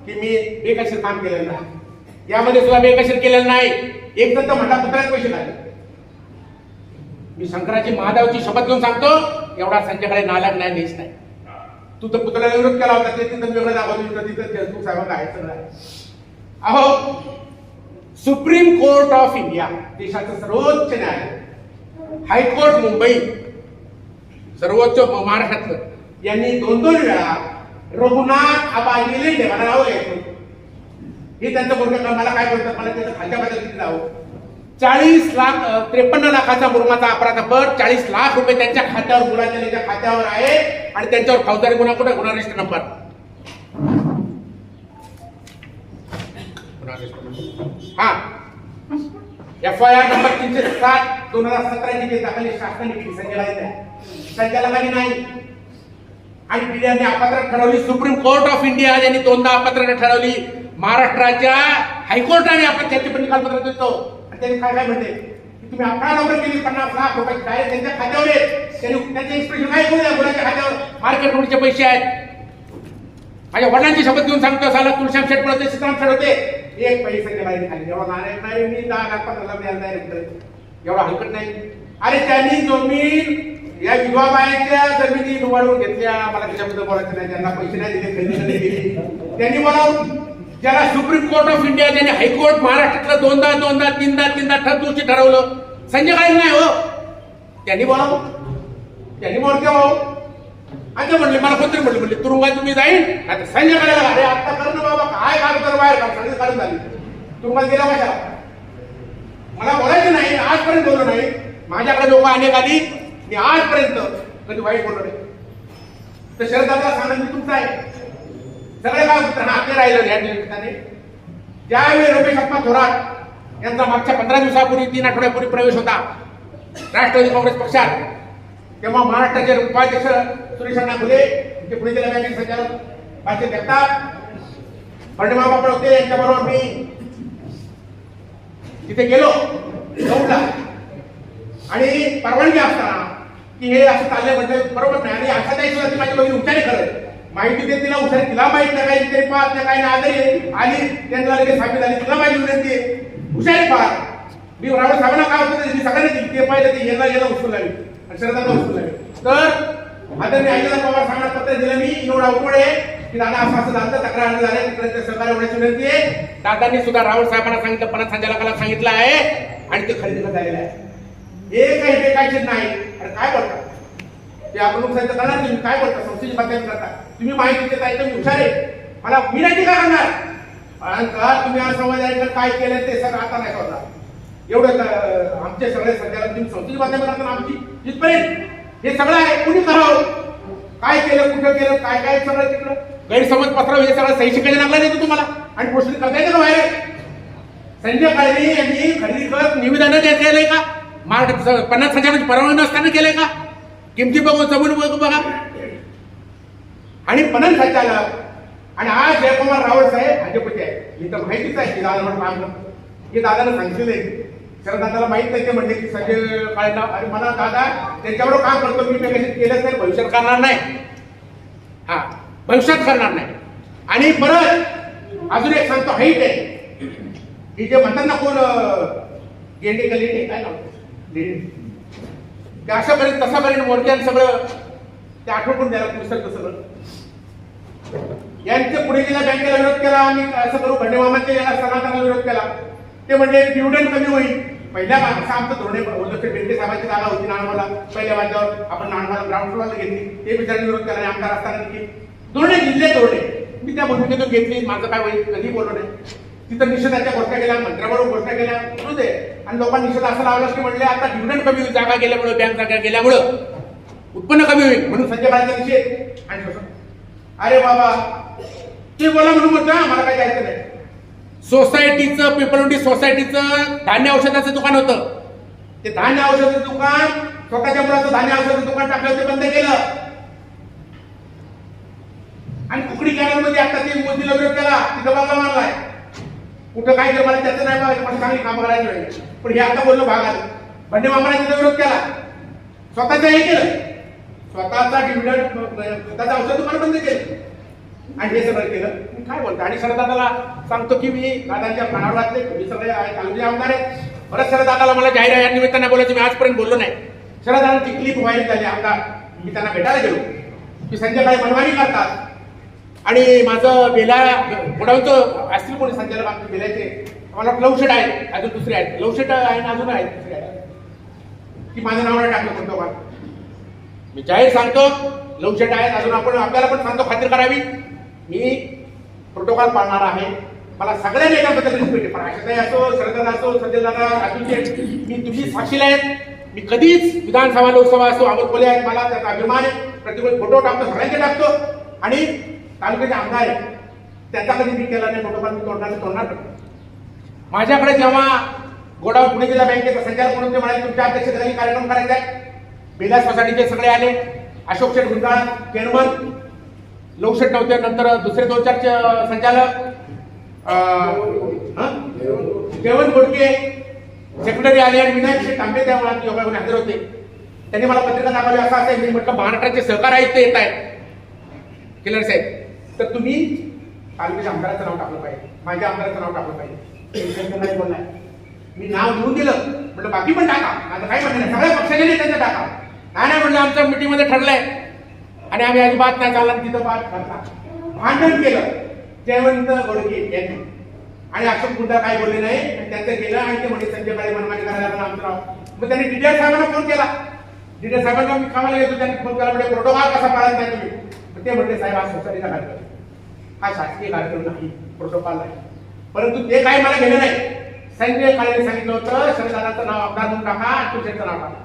की मी बेकायदेशीर काम केलेलं नाही यामध्ये सुद्धा बेकायदेशीर केलेलं नाही. एक जण तर म्हणला पुतळ्यात पैसे लागले. मी शंकराची महादेवाची शपथ घेऊन सांगतो एवढा संजयकडे नालायक नाही नेच नाही. तू तर पुतळ्याला विरोध केला होता ते तिथं वेगळं दाखवलं तिथं तू साहेबांना आहे सगळं. अहो सुप्रीम कोर्ट ऑफ इंडिया देशाचं सर्वोच्च न्यायालय हायकोर्ट मुंबई सर्वोच्च महाराष्ट्रातलं यांनी 2-2 वेळा रघुनाथ आबा लिहिले मला नाव घ्यायचं हे त्यांचं बोलणं मला काय बोलतात मला त्याचं खालच्या बाजूला किती नाव 53 लाखाचा मुरुमाचा अपराधापर 40 लाख रुपये त्यांच्या खात्यावर मुलाच्या खात्यावर आहे आणि त्यांच्यावर फौजदारी गुन्हा कुठे गुन्हा रजिस्टर नंबर हा FIR नंबर 307/2017 ची दाखल शासनाने केली संचालकांनी नाही आणि पीडीआरने अपात्र ठरवली. सुप्रीम कोर्ट ऑफ इंडिया यांनी 2दा अपात्र ठरवली. महाराष्ट्राच्या हायकोर्टाने आपण त्याचे पण निकालपत्र देतो आणि त्यांनी काय काय म्हणते की तुम्ही 11 नंबर केली 50 लाख रुपये डायरेक्ट त्यांच्या खात्यावर आहेत. त्यांनी त्यांचे एक्सप्रेशन काय करू द्या मुलाच्या खात्यावर मार्केट कमिटीचे पैसे आहेत. माझ्या वडिलांची शपथ घेऊन सांगतो साला तुळशाम शेट पडते सीताराम शेट होते एक पैसे बाहेर खाली एवढा नारायण नाही मी 10 लाख 15 लाख द्यायला एवढा हलकट नाही. अरे त्यांनी जमीन या विधवा बायांच्या जमिनी निवडून घेतल्या मला त्याच्याबद्दल बोलायचं नाही त्यांना पैसे नाही दिले खरेदी नाही केली त्यांनी बोलावून ज्याला सुप्रीम कोर्ट ऑफ इंडिया ज्यांनी हायकोर्ट महाराष्ट्रातलं 2दा 3दा ठरवलं संजय गायक नाही हो त्यांनी बोलावं त्यांनी बोलके हो आणि म्हणले मला कोणतरी म्हणले तुरुंगात तुम्ही जाईल आता संजय करायला अरे आता कर ना बाबा काय कागद बाहेर सगळी काढून झाली तुरुंगात गेला कशा मला बोलायचं नाही आजपर्यंत बोललो नाही. माझ्याकडे लोक अनेक आली मी आजपर्यंत कधी वाईट बोललो नाही. तर शरदाला सांगणं मी तुमचं आहे सगळे काय आपले राहिलं या निमित्ताने ज्यावेळी रमेश अप्पा थोरात यांचा मागच्या 15 दिवसापूर्वी 3 आठवड्यापूर्वी प्रवेश होता राष्ट्रवादी काँग्रेस पक्षात तेव्हा महाराष्ट्राचे उपाध्यक्ष सुरेश अण्णा फुले ते पुणे जिल्हा बँकेचे संचालक भाषे जगताप फडणबाबा होते यांच्याबरोबर मी तिथे गेलो गौडला आणि परवानगी असताना की हे असं चाललंय म्हणजे बरोबर नाही आणि अशा काही सुद्धा ती माझी बघितली हुशारी करत माहिती देत तिला हुशारी तिला माहित नाही काही तरी पाहत नाही काही आदरी आली त्यांना लगेच सामील झाली तिला माहिती विनंती हुशारी पाहत मी रावळ साहेबांना काय होतं मी सगळ्यांना दिली ते पाहिलं ते याला उचलून लागली आणि शरदाला उचलून लागली. तर आदरणीय अजित पवार साहेबांना पत्र दिलं मी एवढा अवघड आहे की दादा असं झालं तक्रार झाल्या तिकडे सरकार एवढ्याची विनंती आहे. दादांनी सुद्धा रावळ साहेबांना सांगितलं परत संचालकाला सांगितलं आहे आणि ते खरेदी झालेलं आहे. हे काही बेकायदेशीर नाही. अरे काय बोलता ते आपण साहित्य करणार तुम्ही काय बोलता संस्थेची बातमी करता तुम्ही माहिती देता एकदम हुशार आहे मला विनंती का करणार कारण का तुम्ही आज समाजाला काय केलं ते सगळं आता नाही होता एवढं आमचे सगळे संचालक तुम्ही संस्थेची बातमी करताना आमची जिथपर्यंत हे सगळं आहे कुणी करावं काय केलं कुठं केलं काय काय सगळं तिकडं गैरसमज पत्र हे सगळं सही शिकायला लागला देतो तुम्हाला आणि पोस्टिंग करता येतं का बाहेर. संजय काळे यांनी खरेदी करत निवेदन केलंय का 50,000 परवानगी नसताना केलंय का किमती बघू जमीन बघू बघा आणि पणन संचालक आणि आज जयकुमार रावळ साहेब भाजपचे आहे मी तर माहितीच आहे की दादा म्हणून काम करतो हे दादाला सांगितलेलं आहे. शरदादाला माहित नाही ते म्हणले की संजय काळेंना अरे मला दादा त्यांच्याबरोबर काम करतो मी काही केलंच नाही भविष्यात करणार नाही हा भविष्यात करणार नाही. आणि परत अजून एक सांगतो हाईट आहे की जे म्हणतात ना कोण गेंडे का लेंडे काय नाव ते अशा पर्यंत तसा पर्यंत मोर्चान सगळं ते आठवून द्यायला पुस्तक सगळं यांचे पुणे जिल्हा बँकेला विरोध केला आम्ही असं करू खंडे मामाचे याला सनातनाला विरोध केला ते म्हणजे डिव्हिडंड कमी होईल पहिल्या असं आमचं धोरणे होतं बेंटे साहेबांची जागा होती नाणवाला पहिल्या वाद्यावर आपण नाणवाला ग्राउंड फ्लोअरला घेतली ते विचाराने विरोध केला आणि आमदार असताना की धोरणे जिल्हे धोरणे मी त्या भूमिकेतून घेतली माझं काय होईल कधी बोललो नाही तिथं निषेधाच्या घोषणा केल्या मंत्र्याबरोबर घोषणा केल्या म्हणू दे आणि लोकांनी निषेध असं लावला की म्हणले आता डिव्हिडंड कमी होईल जागा गेल्यामुळे बँक जागा गेल्यामुळं उत्पन्न कमी होईल म्हणून संजय काळेचा निषेध आणि अरे बाबा ते बोला म्हणून म्हणतो मला काय जायचं नाही सोसायटीचं पिपलवंडी सोसायटीचं धान्य औषधाचं दुकान होतं ते धान्य औषधाचं दुकान स्वतःच्या मुलाचं धान्य औषधाचं दुकान टाकलं ते बंद केलं आणि कुकडी कॅनलमध्ये आता ते मोदीला विरोध केला तिथं बाबा मारलाय कुठं काय केलं मला त्याचं नाही पाहिजे मला चांगली कामं करायची वेळ पण हे आता बोललो भागात बंडे मामाने तिथं विरोध केला स्वतःचं हे केलं स्वतःचा डिव्हिडंड स्वतःचं औषध दुकान बंद केलं आणि हे सगळं केलं मी काय बोलतो आणि शरदादाला सांगतो की मी दादांच्या प्राणावर वाचले मी सगळे तालुके आमदार आहेत परत शरदादाला मला जाहीर या निमित्तानं बोलायचं मी आजपर्यंत बोललो नाही शरदादांची क्लिप व्हायरल झाली आमदार मी त्यांना भेटायला गेलो की संजय काळे मनमानी करतात आणि माझं बेला बुडावचं असतील कोणी संजयला बाबतीत बेल्याचे मला लवशेट आहेत अजून दुसरे आहेत लवशेट आहे ना अजून आहेत दुसरे आहेत की माझं नाव नाही टाकलं कोणतं का मी जाहीर सांगतो लवशेट आहेत अजून आपण आपल्याला पण सांगतो खात्री करावी मी प्रोटोकॉल पाळणार आहे मला सगळ्या नेत्यांबद्दल रिस्पेक्ट आहे पण आशाताई असो शरददादा असो संजय दादा अतुलजी मी तुम्ही साक्षीला आहेत मी कधीच विधानसभा लोकसभा असो अमोल कोल्हे आहेत मला त्याचा अभिमान आहे प्रतिकूल फोटो टाकतो सगळ्यांचे टाकतो आणि तालुक्याचे आमदार आहेत त्याचा कधी मी केला नाही प्रोटोकॉल मी तोडणार माझ्याकडे जेव्हा गोडाऊन पुणे जिल्हा बँकेचा संचालक म्हणून ते म्हणाले तुमच्या अध्यक्षतेखाली कार्यक्रम करायचा आहे बेला सोसायटीचे सगळे आले अशोक शेठ गुंजाळ चेअरमन लोकशेठ नव्हते नंतर दुसरे 2-4 संचालक देवन गोडके सेक्रेटरी आले आणि विनायक शेठ तांबे त्या मुळात योगायोगाने हजर होते त्यांनी मला पत्रिका दाखवली असं असेल मी म्हटलं महाराष्ट्राचे सहकार आयुक्त येत आहेत केलर साहेब तर तुम्ही तालुक्याच्या आमदाराचं नाव टाकलं पाहिजे माझ्या आमदाराचं नाव टाकलं पाहिजे बोललाय मी नाव लिहून दिलं म्हटलं बाकी पण टाका आता काय म्हणलं सगळ्या पक्षाच्या नेत्यांचं टाका नाही म्हणलं आमच्या मिटिंगमध्ये ठरलंय आणि आम्ही अजिबात नाही चालला तिथं बात करता भांडण केलं जयवंत गोडके यांनी आणि अशोक गुंडा काय बोलले नाही आणि त्यांचं केलं आणि ते म्हणजे संजय काळे मनमानी करायला आमचं नाव मग त्यांनी डीडीआर साहेबांना फोन केला डीडीआर साहेबांना मी कामाला येतो त्यांनी फोन केला म्हणजे प्रोटोकॉल कसा पाळत नाही तुम्ही ते म्हणले साहेब हा सोसायटीचा कार्यक्रम हा शासकीय कार्यक्रम नाही प्रोटोकॉल नाही परंतु ते काय मला घेणं नाही संजय काळेने सांगितलं होतं शरदादाचं नाव आमदार म्हणून टाका तुळशीचं नाव टाका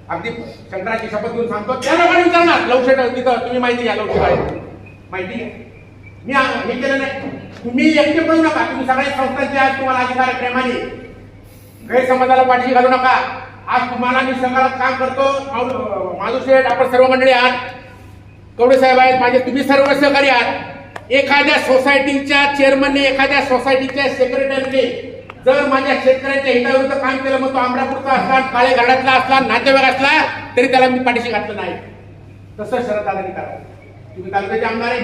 अगदी शंकराची शपथ घेऊन सांगतो त्या लोकांनी विचारणार लवशेट तिथं तुम्ही माहिती घ्या लवशेट आहे माहिती घ्या मी हे केलं नाही तुम्ही एकटे पडू नका तुम्ही सगळ्या संस्थांचे आज तुम्हाला अधिकार प्रेमाने गैरसमजाला पाठीशी घालू नका आज तुम्हाला मी संघात काम करतो माधुशेठ आपण सर्व मंडळी आहात कवडे साहेब आहेत माझे तुम्ही सर्व सहकारी आहात एखाद्या सोसायटीच्या चेअरमनने एखाद्या सोसायटीच्या सेक्रेटरीने जर माझ्या शेतकऱ्यांच्या हिताविरुद्ध काम केलं मग तो अमरापूरचा असला काळे घाटातला असला नातेवाईक असला तरी त्याला मी पाठीशी घातलं नाही तसं शरदादांनी करावं तुम्ही तालुक्याचे आमदार आहे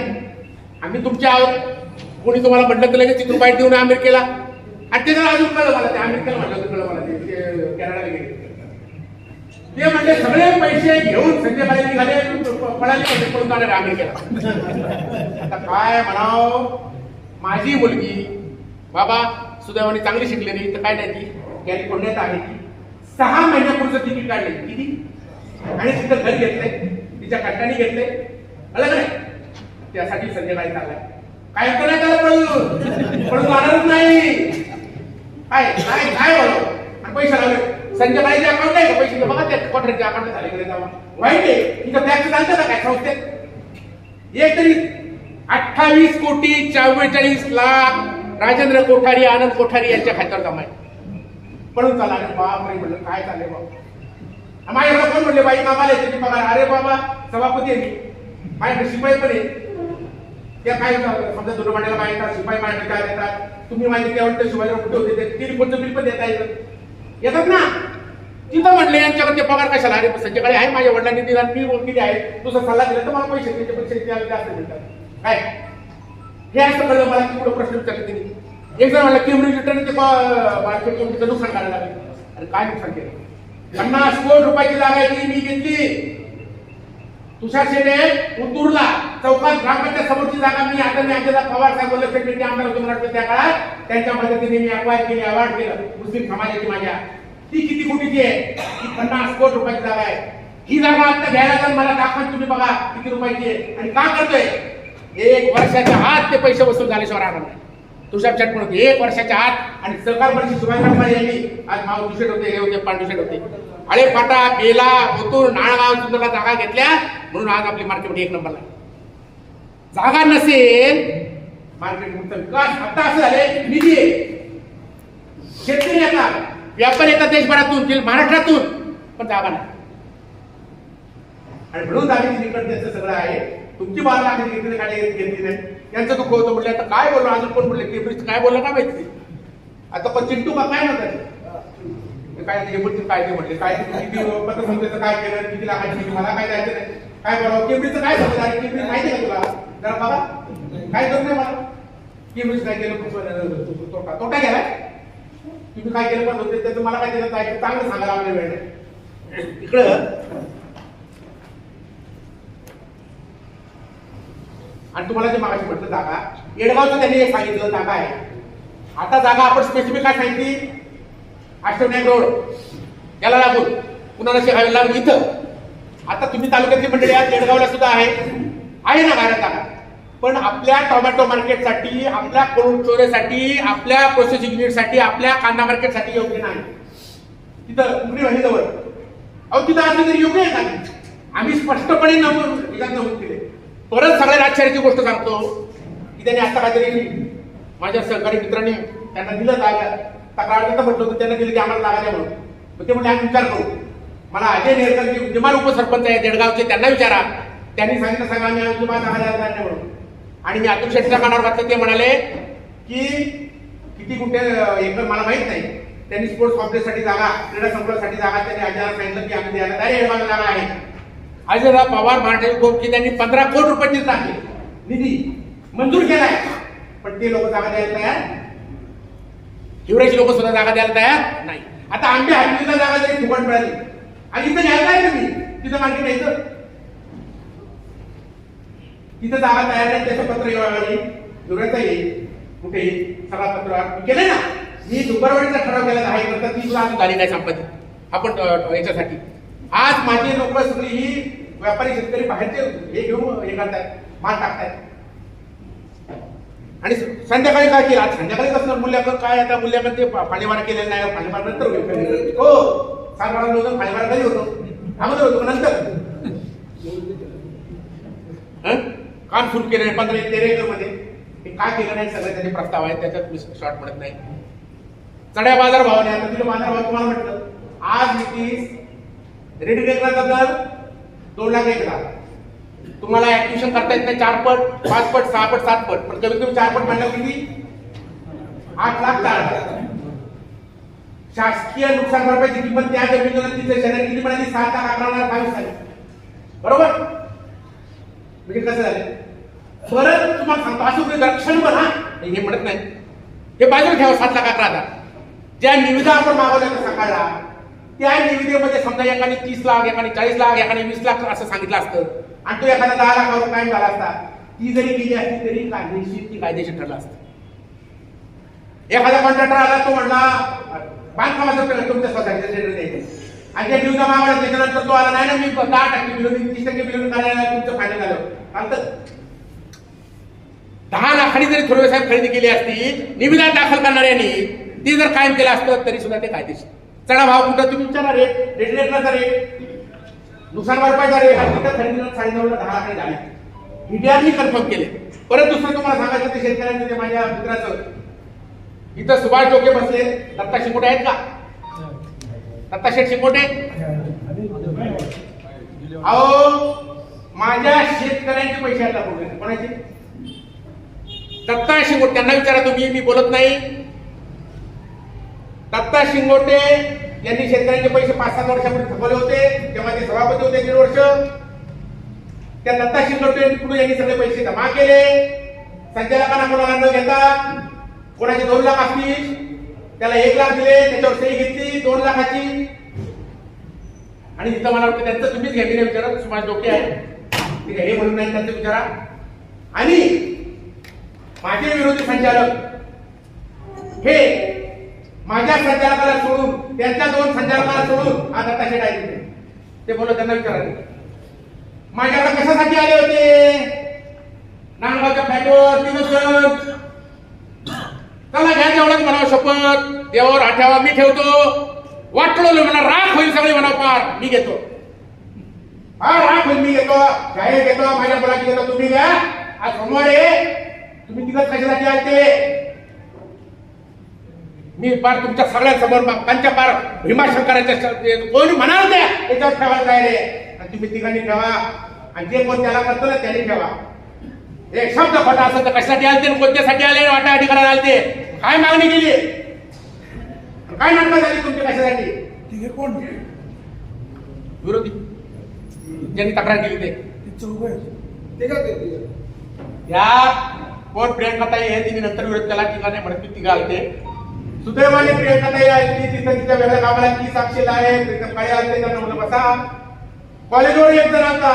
आम्ही तुमचे आहोत कोणी तुम्हाला म्हटलं तर लगेच चित्र बाईट देऊन अमेरिकेला आणि ते जरा अजून कळलं मला ते अमेरिकेला म्हटलं कळलं मला ते कॅनडाला गेले ते म्हणजे सगळे पैसे घेऊन संजय काळे निघाले पळाले पळून जाणार अमेरिकेला आता काय म्हणावं माझी मुलगी बाबा सुदैवाने चांगली शिकलेली तर काय नाही ती कॅलिफोर्नियात आहे ती 6 महिन्यापूर्वीचं तिकीट काढले किती आणि तिथं घर घेतलंय तिच्या कट्ट्याने घेतलंय अलग नाही त्यासाठी संजय काळे चाललाय काय करायला त्याला पळून जाणारच नाही काय काय काय बोलावं आणि पैसे लावले संजय काळेचे अकाउंट आहे का पैसे बघा त्या कोठऱ्याचे अकाउंट झाले गेले जावा वाईट आहे तिथं बॅग चालतं का काय संस्थेत एक तरी 28,44,00,000 राजेंद्र कोठारी आनंद कोठारी यांच्या खात्यावर जमा आहे पळून चालला अरे बाप रे म्हणलं काय चाललंय बाबा माझ्याकडे कोण म्हणले बाई कामाला त्याची पगार अरे बाबा सभापती आहे मी माझ्याकडे शिपाई पण आहे त्या काय समजा दुर्मांड्याला बाई येतात शिपाई माझ्याकडे काय देतात तुम्ही माहिती त्यावेळेस शिवाजीराव कुठे होते ते रिपोर्टचं बिल पण देता येतात ना तिथं म्हणले यांच्याकडे पगार कशाला अरे संजय काळे आहे माझ्या वडिलांनी दिला मी वकिली आहे तुझा सल्ला दिला तर मला पैसे त्याचे पैसे जास्त मिळतात काय हे असं कळलं मला की पुढे प्रश्न विचारले त्यांनी एक जण म्हणलं केम्ब्रिज रिटर्न ते केम्ब्रिजचं नुकसान करायला लागले अरे काय नुकसान केलं 50 कोटी रुपयाची जागा आहे ती मी घेतली तुषार शेटे उतूरला चौकात ग्रामपंचायत समोरची जागा मी आदरणीय अजितदादा पवार साहेब बोलले सेक्रेटरी आमदार होते मला वाटतं त्या काळात त्यांच्या मदतीने मी अक्वायर केली अवॉर्ड केलं मुस्लिम समाजाची माझ्या ती किती कोटीची आहे ती 50 कोटी रुपयाची जागा आहे ही जागा आता घ्यायला तर मला दाखवा तुम्ही बघा किती रुपयाची आहे आणि का करतोय 1 वर्षाच्या आत ते पैसे वसूल झाल्याशिवाय राहणार नाही तुषार चट म्हणून 1 वर्षाच्या आत आणि सहकार मंत्री सुभाष भामरे यांनी आज माव दुशेट होते हे होते पांडुशेट होते आळेफाटा बेला ओतूर नाळगाव सुंदरला जागा घेतल्या म्हणून आज आपली मार्केटमध्ये 1 नंबरला जागा नसेल मार्केटचा विकास आता असं झाले निधी शेतकरी येतात व्यापारी येतात देशभरातून महाराष्ट्रातून पण जागा नाही आणि म्हणून दाबीची निकट त्यांचं सगळं आहे तुमची बाजू आम्ही घेतली गाडी घेतली नाही त्यांचं दुःख होतं म्हटलं आता काय बोललो अजून कोण बोलले केब्रिज काय बोललं का माहिती आता पण चिंटू का काय नव्हतं काय केब्रिजचं काय ते म्हटले काय किती पतसंस्थेचं काय केलं किती लाखाची मला काय द्यायचं नाही काय बोलावं केब्रिजचं काय समजलं केब्रिज माहिती का तुला जरा बाबा काय करत नाही मला केब्रिज काय केलं तोटा गेलाय तुम्ही काय केलं पण होते त्याचं मला काय त्याचं चांगलं सांगायला आपल्या वेळ नाही इकडं आणि तुम्हाला जे मागाशी म्हटलं जागा येडगावचं त्यांनी एक सांगितलं जागा आहे आता जागा आपण स्पेसिफिक काय सांगितली अष्टविनायक रोड याला लागून पुन्हा शेगावी लागून इथं आता तुम्ही तालुक्यातली मंडळी आज येडगावला सुद्धा आहे ना गाड्या जागा पण आपल्या टोमॅटो मार्केटसाठी आपल्या कोल्ड स्टोरेजसाठी आपल्या प्रोसेसिंग युनिटसाठी आपल्या कांदा मार्केटसाठी योग्य नाही तिथं कुंकडी वाहिनीजवळ अहो तिथं असं तरी योग्य आहे का आम्ही स्पष्टपणे नमूद केले परत सगळ्या राजशाहीची गोष्ट सांगतो की त्यांनी आता काहीतरी माझ्या सहकारी मित्रांनी त्यांना दिलं जागा तक्रार म्हटलं होतं त्यांना दिलं की आम्हाला जागा द्या म्हणून ते म्हणजे आम्ही विचार करू मला अजय नेरकर जे विद्यमान उपसरपंच आहे देडगावचे त्यांना विचारा त्यांनी सांगितलं सांगा आम्ही विद्यमान जागा द्यायला नाही म्हणून आणि मी अतुल शेट्टीच्या कानावर घातलं ते म्हणाले की किती कुठे एकर मला माहित नाही त्यांनी स्पोर्ट्स कॉम्प्लेक्ससाठी जागा क्रीडा संकुलासाठी जागा त्यांनी अजयला सांगितलं की आम्ही द्यायला तयार येडगावला जागा आहे अजयराव पवार महाराष्ट्र कोर्टची त्यांनी 15 कोटी रुपये टाकले निधी मंजूर केलाय पण ते लोक जागा द्यायला तयार हिवरेची लोक सुद्धा जागा द्यायला तयार नाही आता आंबे हल्लीला जागा जरी फुकट मिळाली आणि इथं घ्यायला आहे तुम्ही तिथं मार्केट यायचं तिथं जागा तयार नाही त्याचं पत्र हिवरेचं येईल कुठे सगळा पत्र केलं ना मी दुपारवाडीचा ठराव केला 10 एकर ती सुद्धा अजून झाली नाही संपत्ती आपण याच्यासाठी आज माझी लोक सगळी ही व्यापारी शेतकरी बाहेरचे हे घेऊन हे करतायत माल टाकतायत आणि संध्याकाळी काय केलं आज संध्याकाळी कसं मूल्यांकन काय आता मूल्यांकन ते फाळीवारा केलेलं नाही फाळीवार नंतर होईल हो 7-12 दिवस फाळीवारा कधी होतो अगोदर होतो नंतर काम सुरू केलं 15-13 एकर मध्ये हे काय केलं नाही सगळे त्याचे प्रस्ताव आहेत त्याच्यात मी शॉर्ट म्हणत नाही चढ्या बाजार भावाने आता तिला बाजार भाव तुम्हाला म्हटलं आज रेडी रेकराचा दर 2 लाख 1 लाख तुम्हाला ऍक्टिव्हेशन करता येत नाही 4 पट 5 पट 6 पट 7 पट पण कमीत कमी 4 पट म्हणलं किती 8 लाख 4 लाख शासकीय नुकसान भरपाईची किंमत त्या जमिनीला तिथे शहरात किती म्हणाली 7 लाख 11 लाख 22 झाली बरोबर म्हणजे कसं झालं परत तुम्हाला सांगतो असं रक्षण पण हा हे म्हणत नाही हे बाजूला ठेवा 7 लाख 11 हजार ज्या निविदा आपण मागवल्या सकाळला त्या निविदेमध्ये समजा एकाने 30 लाख एकाने 40 लाख एकाने 20 लाख असं सांगितलं असतं आणि तो एखादा 10 लाखावर कायम झाला असता ती जरी केली असती तरी कायदेशीर ठरला असतं एखादा कॉन्ट्रॅक्टर आला तो म्हणला बांधकामाचं तुमच्या स्वतःच्या टेंडर द्यायचं आणि त्या निविदा मागवल्या त्याच्यानंतर तो आला नाही ना मी 10% बिलोनी 30% बिलोनी करायला तुमचं फायनल झालं चालतं 10 लाखांनी जरी थोडे साहेब खरेदी केली असती निविदा दाखल करणाऱ्यांनी ती जर कायम केलं असतं तरी सुद्धा ते कायदेशीर चढा भाव कुठं तुम्ही विचारा रेट रेट नुकसान भरपाईचा रेट तिथं खरेदीला 9.5 10 लाख झाले मीडियाने कन्फर्म केले परत दुसरं तुम्हाला सांगायचं ते शेतकऱ्यांचं ते माझ्या मित्राचं इथं सुभाष जोगे बसले दत्ता शिंगोटे आहेत का दत्ता शेठ शिंगोटे अहो माझ्या शेतकऱ्यांचे पैसे आता बोलले कोणाचे दत्ता शिंगोटे त्यांना विचारा तुम्ही मी बोलत नाही दत्ता शिंगोटे यांनी शेतकऱ्यांचे पैसे 5-7 वर्षापूर्वी थकवले होते तेव्हा ते सभापती होते 1.5 वर्ष त्या दत्ता शिंगोटे यांनी सगळे पैसे जमा केले संचालकांना कोणाला न घेता कोणाचे 2 लाख असतील त्याला 1 लाख दिले त्याच्यावर सही घेतली 2 लाखाची आणि तिथं मला वाटतं त्यांचं तुम्हीच घ्या विचारत सुभाष डोके आहे ठीक आहे, हे म्हणून नाही त्यांचं विचारा. आणि माझे विरोधी संचालक हे माझ्या संचालकाला सोडून त्यांच्या 2 संचालकाला सोडून आज आता शेट आहे ते बोलत त्यांना विचारायचं माझ्याकडे कशासाठी आले होते नांदगावच्या फ्लॅटवर 3 दिवस. चला घ्या तेवढंच म्हणावं शपथ, देवावर हात ठेवा, मी ठेवतो. वाटलं म्हणा राख होईल सगळे म्हणा पार, मी घेतो. हा राख होईल, मी घेतो, जाहीर घेतो, माझ्या मुलाची घेतो, तुम्ही घ्या. आज सोमवार आहे, तुम्ही तिघच कशासाठी आलते? मी पार तुमच्या सगळ्यांसमोर त्यांच्या पार भीमाशंकराच्या कोणी म्हणाल त्या याच्यावर ठेवायला जाय रे. आणि तुम्ही तिघांनी ठेवा आणि जे कोण त्याला करतो ना त्यांनी ठेवा. एक शब्द खोटा असेल तर कशासाठी आलते, कोणत्यासाठी आले, वाटावाटी करायला आलते, काय मागणी केली, काय नाटकं झाली तुमची कशासाठी? ठीक आहे, कोण विरोधी ज्यांनी तक्रार केली ते या कोण प्रियंकाताई आहे, तिने नंतर विरोध केला, ठिकाणी म्हणत मी तिघा आलते. सुदैवाने प्रियंकाताई आली, तिथं तिच्या वेगळ्या कामाला ती साक्षीला आहे, तिथं काय आलते त्यांना म्हणलं बसा. कॉलेजवर एक जण आलता,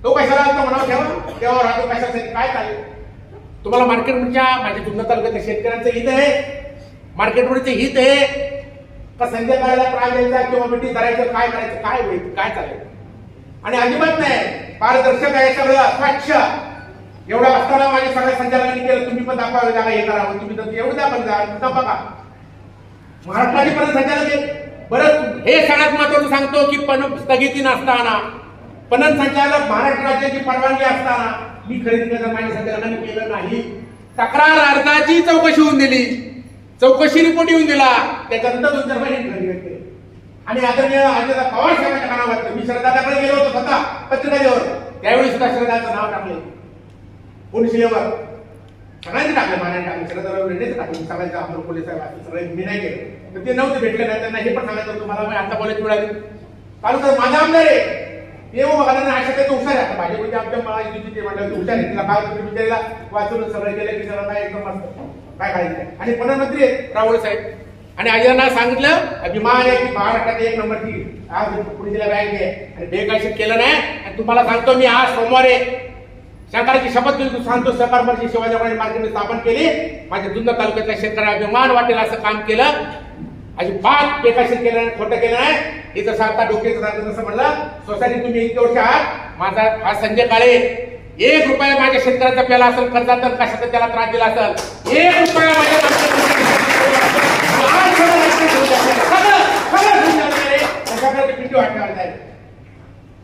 तो कशाला आलता म्हणावं ठेवा, तेव्हा राहतो कशासाठी, काय चालेल तुम्हाला मार्केटच्या माझ्या जुन्नर तालुक्यातल्या शेतकऱ्यांचं हित आहे, मार्केटवरचे हित आहे का संजय करायला त्रास द्यायचा किंवा मिटिंग करायचं, काय करायचं, काय होईल, काय चालेल. आणि अजिबात नाही, पारदर्शक आहे सगळं, स्वच्छ. एवढं असताना माझ्या सगळ्या संचालकांनी केलं, तुम्ही पण दाखवा जागा हे करावं, तुम्ही तर एवढं द्या पण जा बघा. महाराष्ट्राचे पण संचालक आहे. बरं हे सगळ्यात महत्वाचं सांगतो की स्थगिती नसताना पणन संचालक महाराष्ट्र राज्याची परवानगी असताना मी खरेदी करताना माझ्या संचालकांनी केलं नाही. तक्रार अर्जाची चौकशी होऊन दिली, चौकशी रिपोर्ट येऊन दिला, त्याच्यानंतर 2-4 महिने खरेदी केली. आणि आदरणीय अजितदादा पवार साहेबांच्या कानावर मी शरदादाकडे गेलो होतो स्वतः पत्रिकावर, त्यावेळी सुद्धा शरदाचं नाव टाकले पोलिसीवर, सगळ्यांनी टाकले, मानाने टाकले, शरदादा रेड्डीच टाकले, सगळ्यांचा अमर पोलीस साहेब सगळे मी नाही केले. तर ते नव्हते भेटले नाही, त्यांना हे पण सांगायचं तुम्हाला मी आता बोलायची मिळाली कारण सर माझा आमदार आहे येऊ बघा त्यांना अशा काही हुशार आहे. भाजपचे आमच्या महायुतीचे म्हटलं हुशार आहे, तिला काय तुम्ही विचारायला वाचून सगळं केलं की सगळं काय एकदम मस्त काय करायचं. आणि प्रधानमंत्री आहेत राहुल साहेब, आणि अजितांना सांगितलं अभिमान आहे की महाराष्ट्रात 1 नंबरची आज पुणे जिल्हा बँक आहे आणि बेकायदेशीर केलं नाही. आणि तुम्हाला सांगतो मी आज सोमवारी सरकारची शपथ घेऊन सांगतो, सहकारमंत्री शिवाजी मार्केट स्थापन केली, माझ्या जुन्नर तालुक्यातल्या शेतकऱ्यांना अभिमान वाटेल असं काम केलं. अजिबात बेकायदेशीर केलं नाही, खोटं केलं नाही. हे जसं आता डोक्याचं जातं तसं म्हणलं सोसायटी तुम्ही इतके वर्ष आहात. माझा हा संजय काळे 1 रुपया माझ्या शेतकऱ्याचा प्याला असेल कर्जा तर कशाचा त्याला त्रास दिला असेल, 1 रुपया माझ्या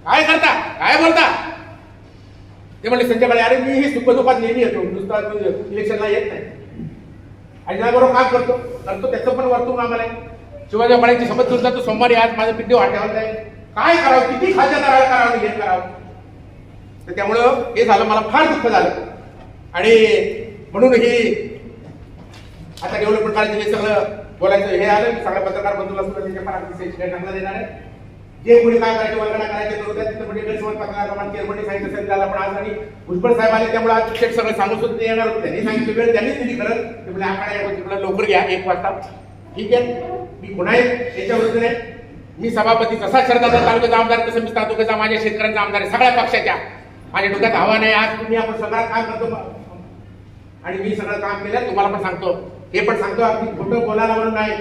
काय करता, काय बोलता? ते म्हणले संजय काळे अरे मी ही सुखदुःखात नेहमी येतो, नुसतं इलेक्शनला येत नाही आणि बरोबर काम करतो त्याचं पण वर्तून आम्हाला शिवाजी बाळांची शपथ घेऊन जातो सोमवारी. आज माझं पिंडी वाट्यावर जाईल, काय करावं, किती खाद्य करावं हे करावं. तर त्यामुळं हे झालं, मला फार दुःख झालं. आणि म्हणून ही आता डेव्हलपमेंट करायचं हे सगळं बोलायचं हे आलं, सगळ्या पत्रकार बंधूला सुद्धा त्याच्या फार चांगला देणार आहे. जे कोणी काय करायचे वर्गणा करायचे तिथं म्हणजे गैरसमज पत्रकार चेअरमनने सांगितलं असेल त्याला, पण आज आणि भुजबळ साहेब आले त्यामुळे आज शेठ सगळं सांगून सुद्धा येणार होते. त्यांनी सांगितलं वेळ त्यांनीच दिली खरं, ते म्हणजे आकडे लवकर घ्या 1 वाजता. ठीक आहे, मी पुन्हा याच्या विरुद्ध नाही. मी सभापती जसा शरदादा तालुक्याचा आमदार तसं मी तालुक्याचा माझ्या शेतकऱ्यांचा आमदार आहे, सगळ्या पक्षाच्या. माझ्या डोक्यात हवा नाही. आज तुम्ही आपण सगळं काम करतो आणि मी सगळं काम केलं, तुम्हाला पण सांगतो, हे पण सांगतो अगदी खोटं बोलायला म्हणून नाही.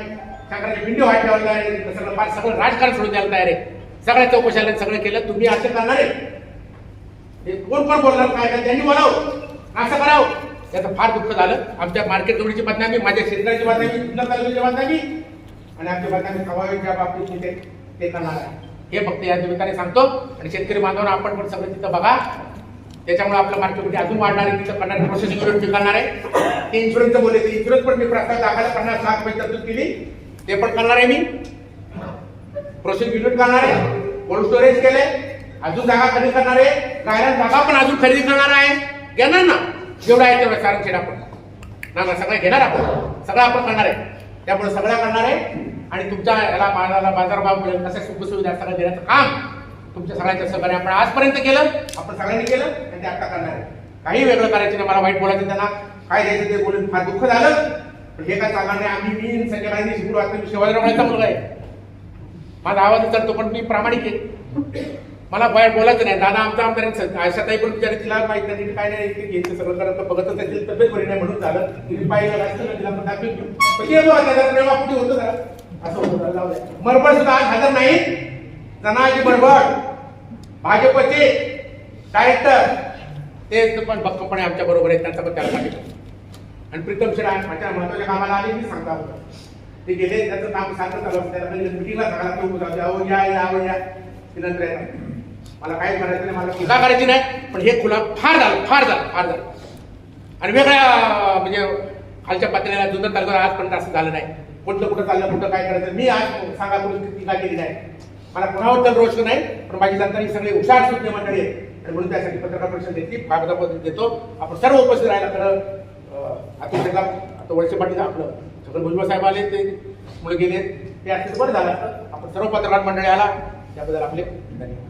शंकराची पिंडी वाट ठेवायला आहे, सगळं फार सगळं राजकारण सोडून द्यायला तयार आहे. सगळ्या चौकशाला सगळं केलं, तुम्ही असं करणार आहे. हे कोण बोलणार काय त्यांनी बोलावं असं करावं. त्याचं फार दुःख झालं. आमच्या मार्केट कमिटीची बदनामी, माझ्या शेतकऱ्याची बदनामी, जुन्नर तालुक्याची बदनामी आणि आमच्या बदनामी स्वाभाविकच्या बाबतीत ते करणार आहे. हे फक्त या निमित्ताने सांगतो. आणि शेतकरी बांधवांना आपण पण सगळं तिथं बघा, त्याच्यामुळे आपलं मार्केट कमिटी अजून वाढणार आहे. तिथं करणार प्रोसेसिंग युनिट करणार आहे. ते इन्शुरन्सचं बोलले, ते इन्शुरन्स पण मी प्रस्ताव दाखल 50 लाख रुपये तरतूद केली, ते पण करणार आहे. मी प्रोसेसिंग युनिट करणार आहे, कोल्ड स्टोरेज केले, अजून जागा खरेदी करणार आहे, राहिल्या जागा पण अजून खरेदी करणार आहे. घेणार ना जेवढा आहे तेवढं सारं छेड आपण ना सगळं घेणार, आपण सगळं आपण करणार आहे. त्यामुळे सगळं करणार आहे. आणि तुमच्या याला मालाला बाजारभाव मिळेल कशा सुखसुविधा सगळं देण्याचं काम तुमच्या सगळ्यांच्या सहकार्य आपण आजपर्यंत केलं, आपण सगळ्यांनी केलं आणि ते आता करणार आहे. काही वेगळं करायचं नाही. मला वाईट बोलायचं त्यांना, काय द्यायचं ते बोलून फार दुःख झालं, पण हे काय चालणार नाही. आम्ही मी संजय शिकलो, आता मी शिवाजीरावांचा मुलगा आहे, माझा आवाज उचलतो पण मी प्रामाणिक आहे. मला बाहेर बोलायचं नाही. दादा आमचा आमदार आशाताई पण विचार तिला माहित नाही काय नाही ते घ्यायचं सगळं करत बघतच नाही. तिला तब्येत बरी नाही म्हणून झालं. तिने पाहिलं नसतं तिला पण दाखवून घेऊ. पण ते बघा त्याचा प्रेमापुटी होतं जरा असं होतं. जाऊ द्या. मरबड सुद्धा आज हजर नाही. जनाजी मरबड भाजपचे डायरेक्टर ते पण भक्कमपणे आमच्या बरोबर आहेत. त्यांचा पण त्याला पाठिंबा. आणि प्रीतम शेरा माझ्या महत्वाच्या कामाला आले मी सांगता होतं ते गेले त्याचं काम सारखं चालू असतं. त्याला मिटिंगला सांगायला तो या नंतर येतात. मला काय करायचं नाही. मला खुला करायची नाही. पण हे खुला फार झालं. आणि वेगळ्या म्हणजे खालच्या पातळीला जुन्नर तालुक्याला आजपर्यंत असं झालं नाही. कोणतं कुठं चाललं कुठं काय करायचं मी आज सांगा करून टीका केली नाही. मला कुणावर तर रोष नाही. पण माझी जनता ही सगळे हुशार सुज्ञ मंडळी आहेत. आणि म्हणून त्यासाठी पत्रकार परिषद घेतली. कागदा पद्धती देतो. आपण सर्व उपस्थित राहायला खरं आता वळसे पाटील आपलं सगळं भुजबळ साहेब आले ते मुळे गेले ते असं बरं झालं. आपण सर्व पत्रकार मंडळी आला त्याबद्दल आपले धन्यवाद.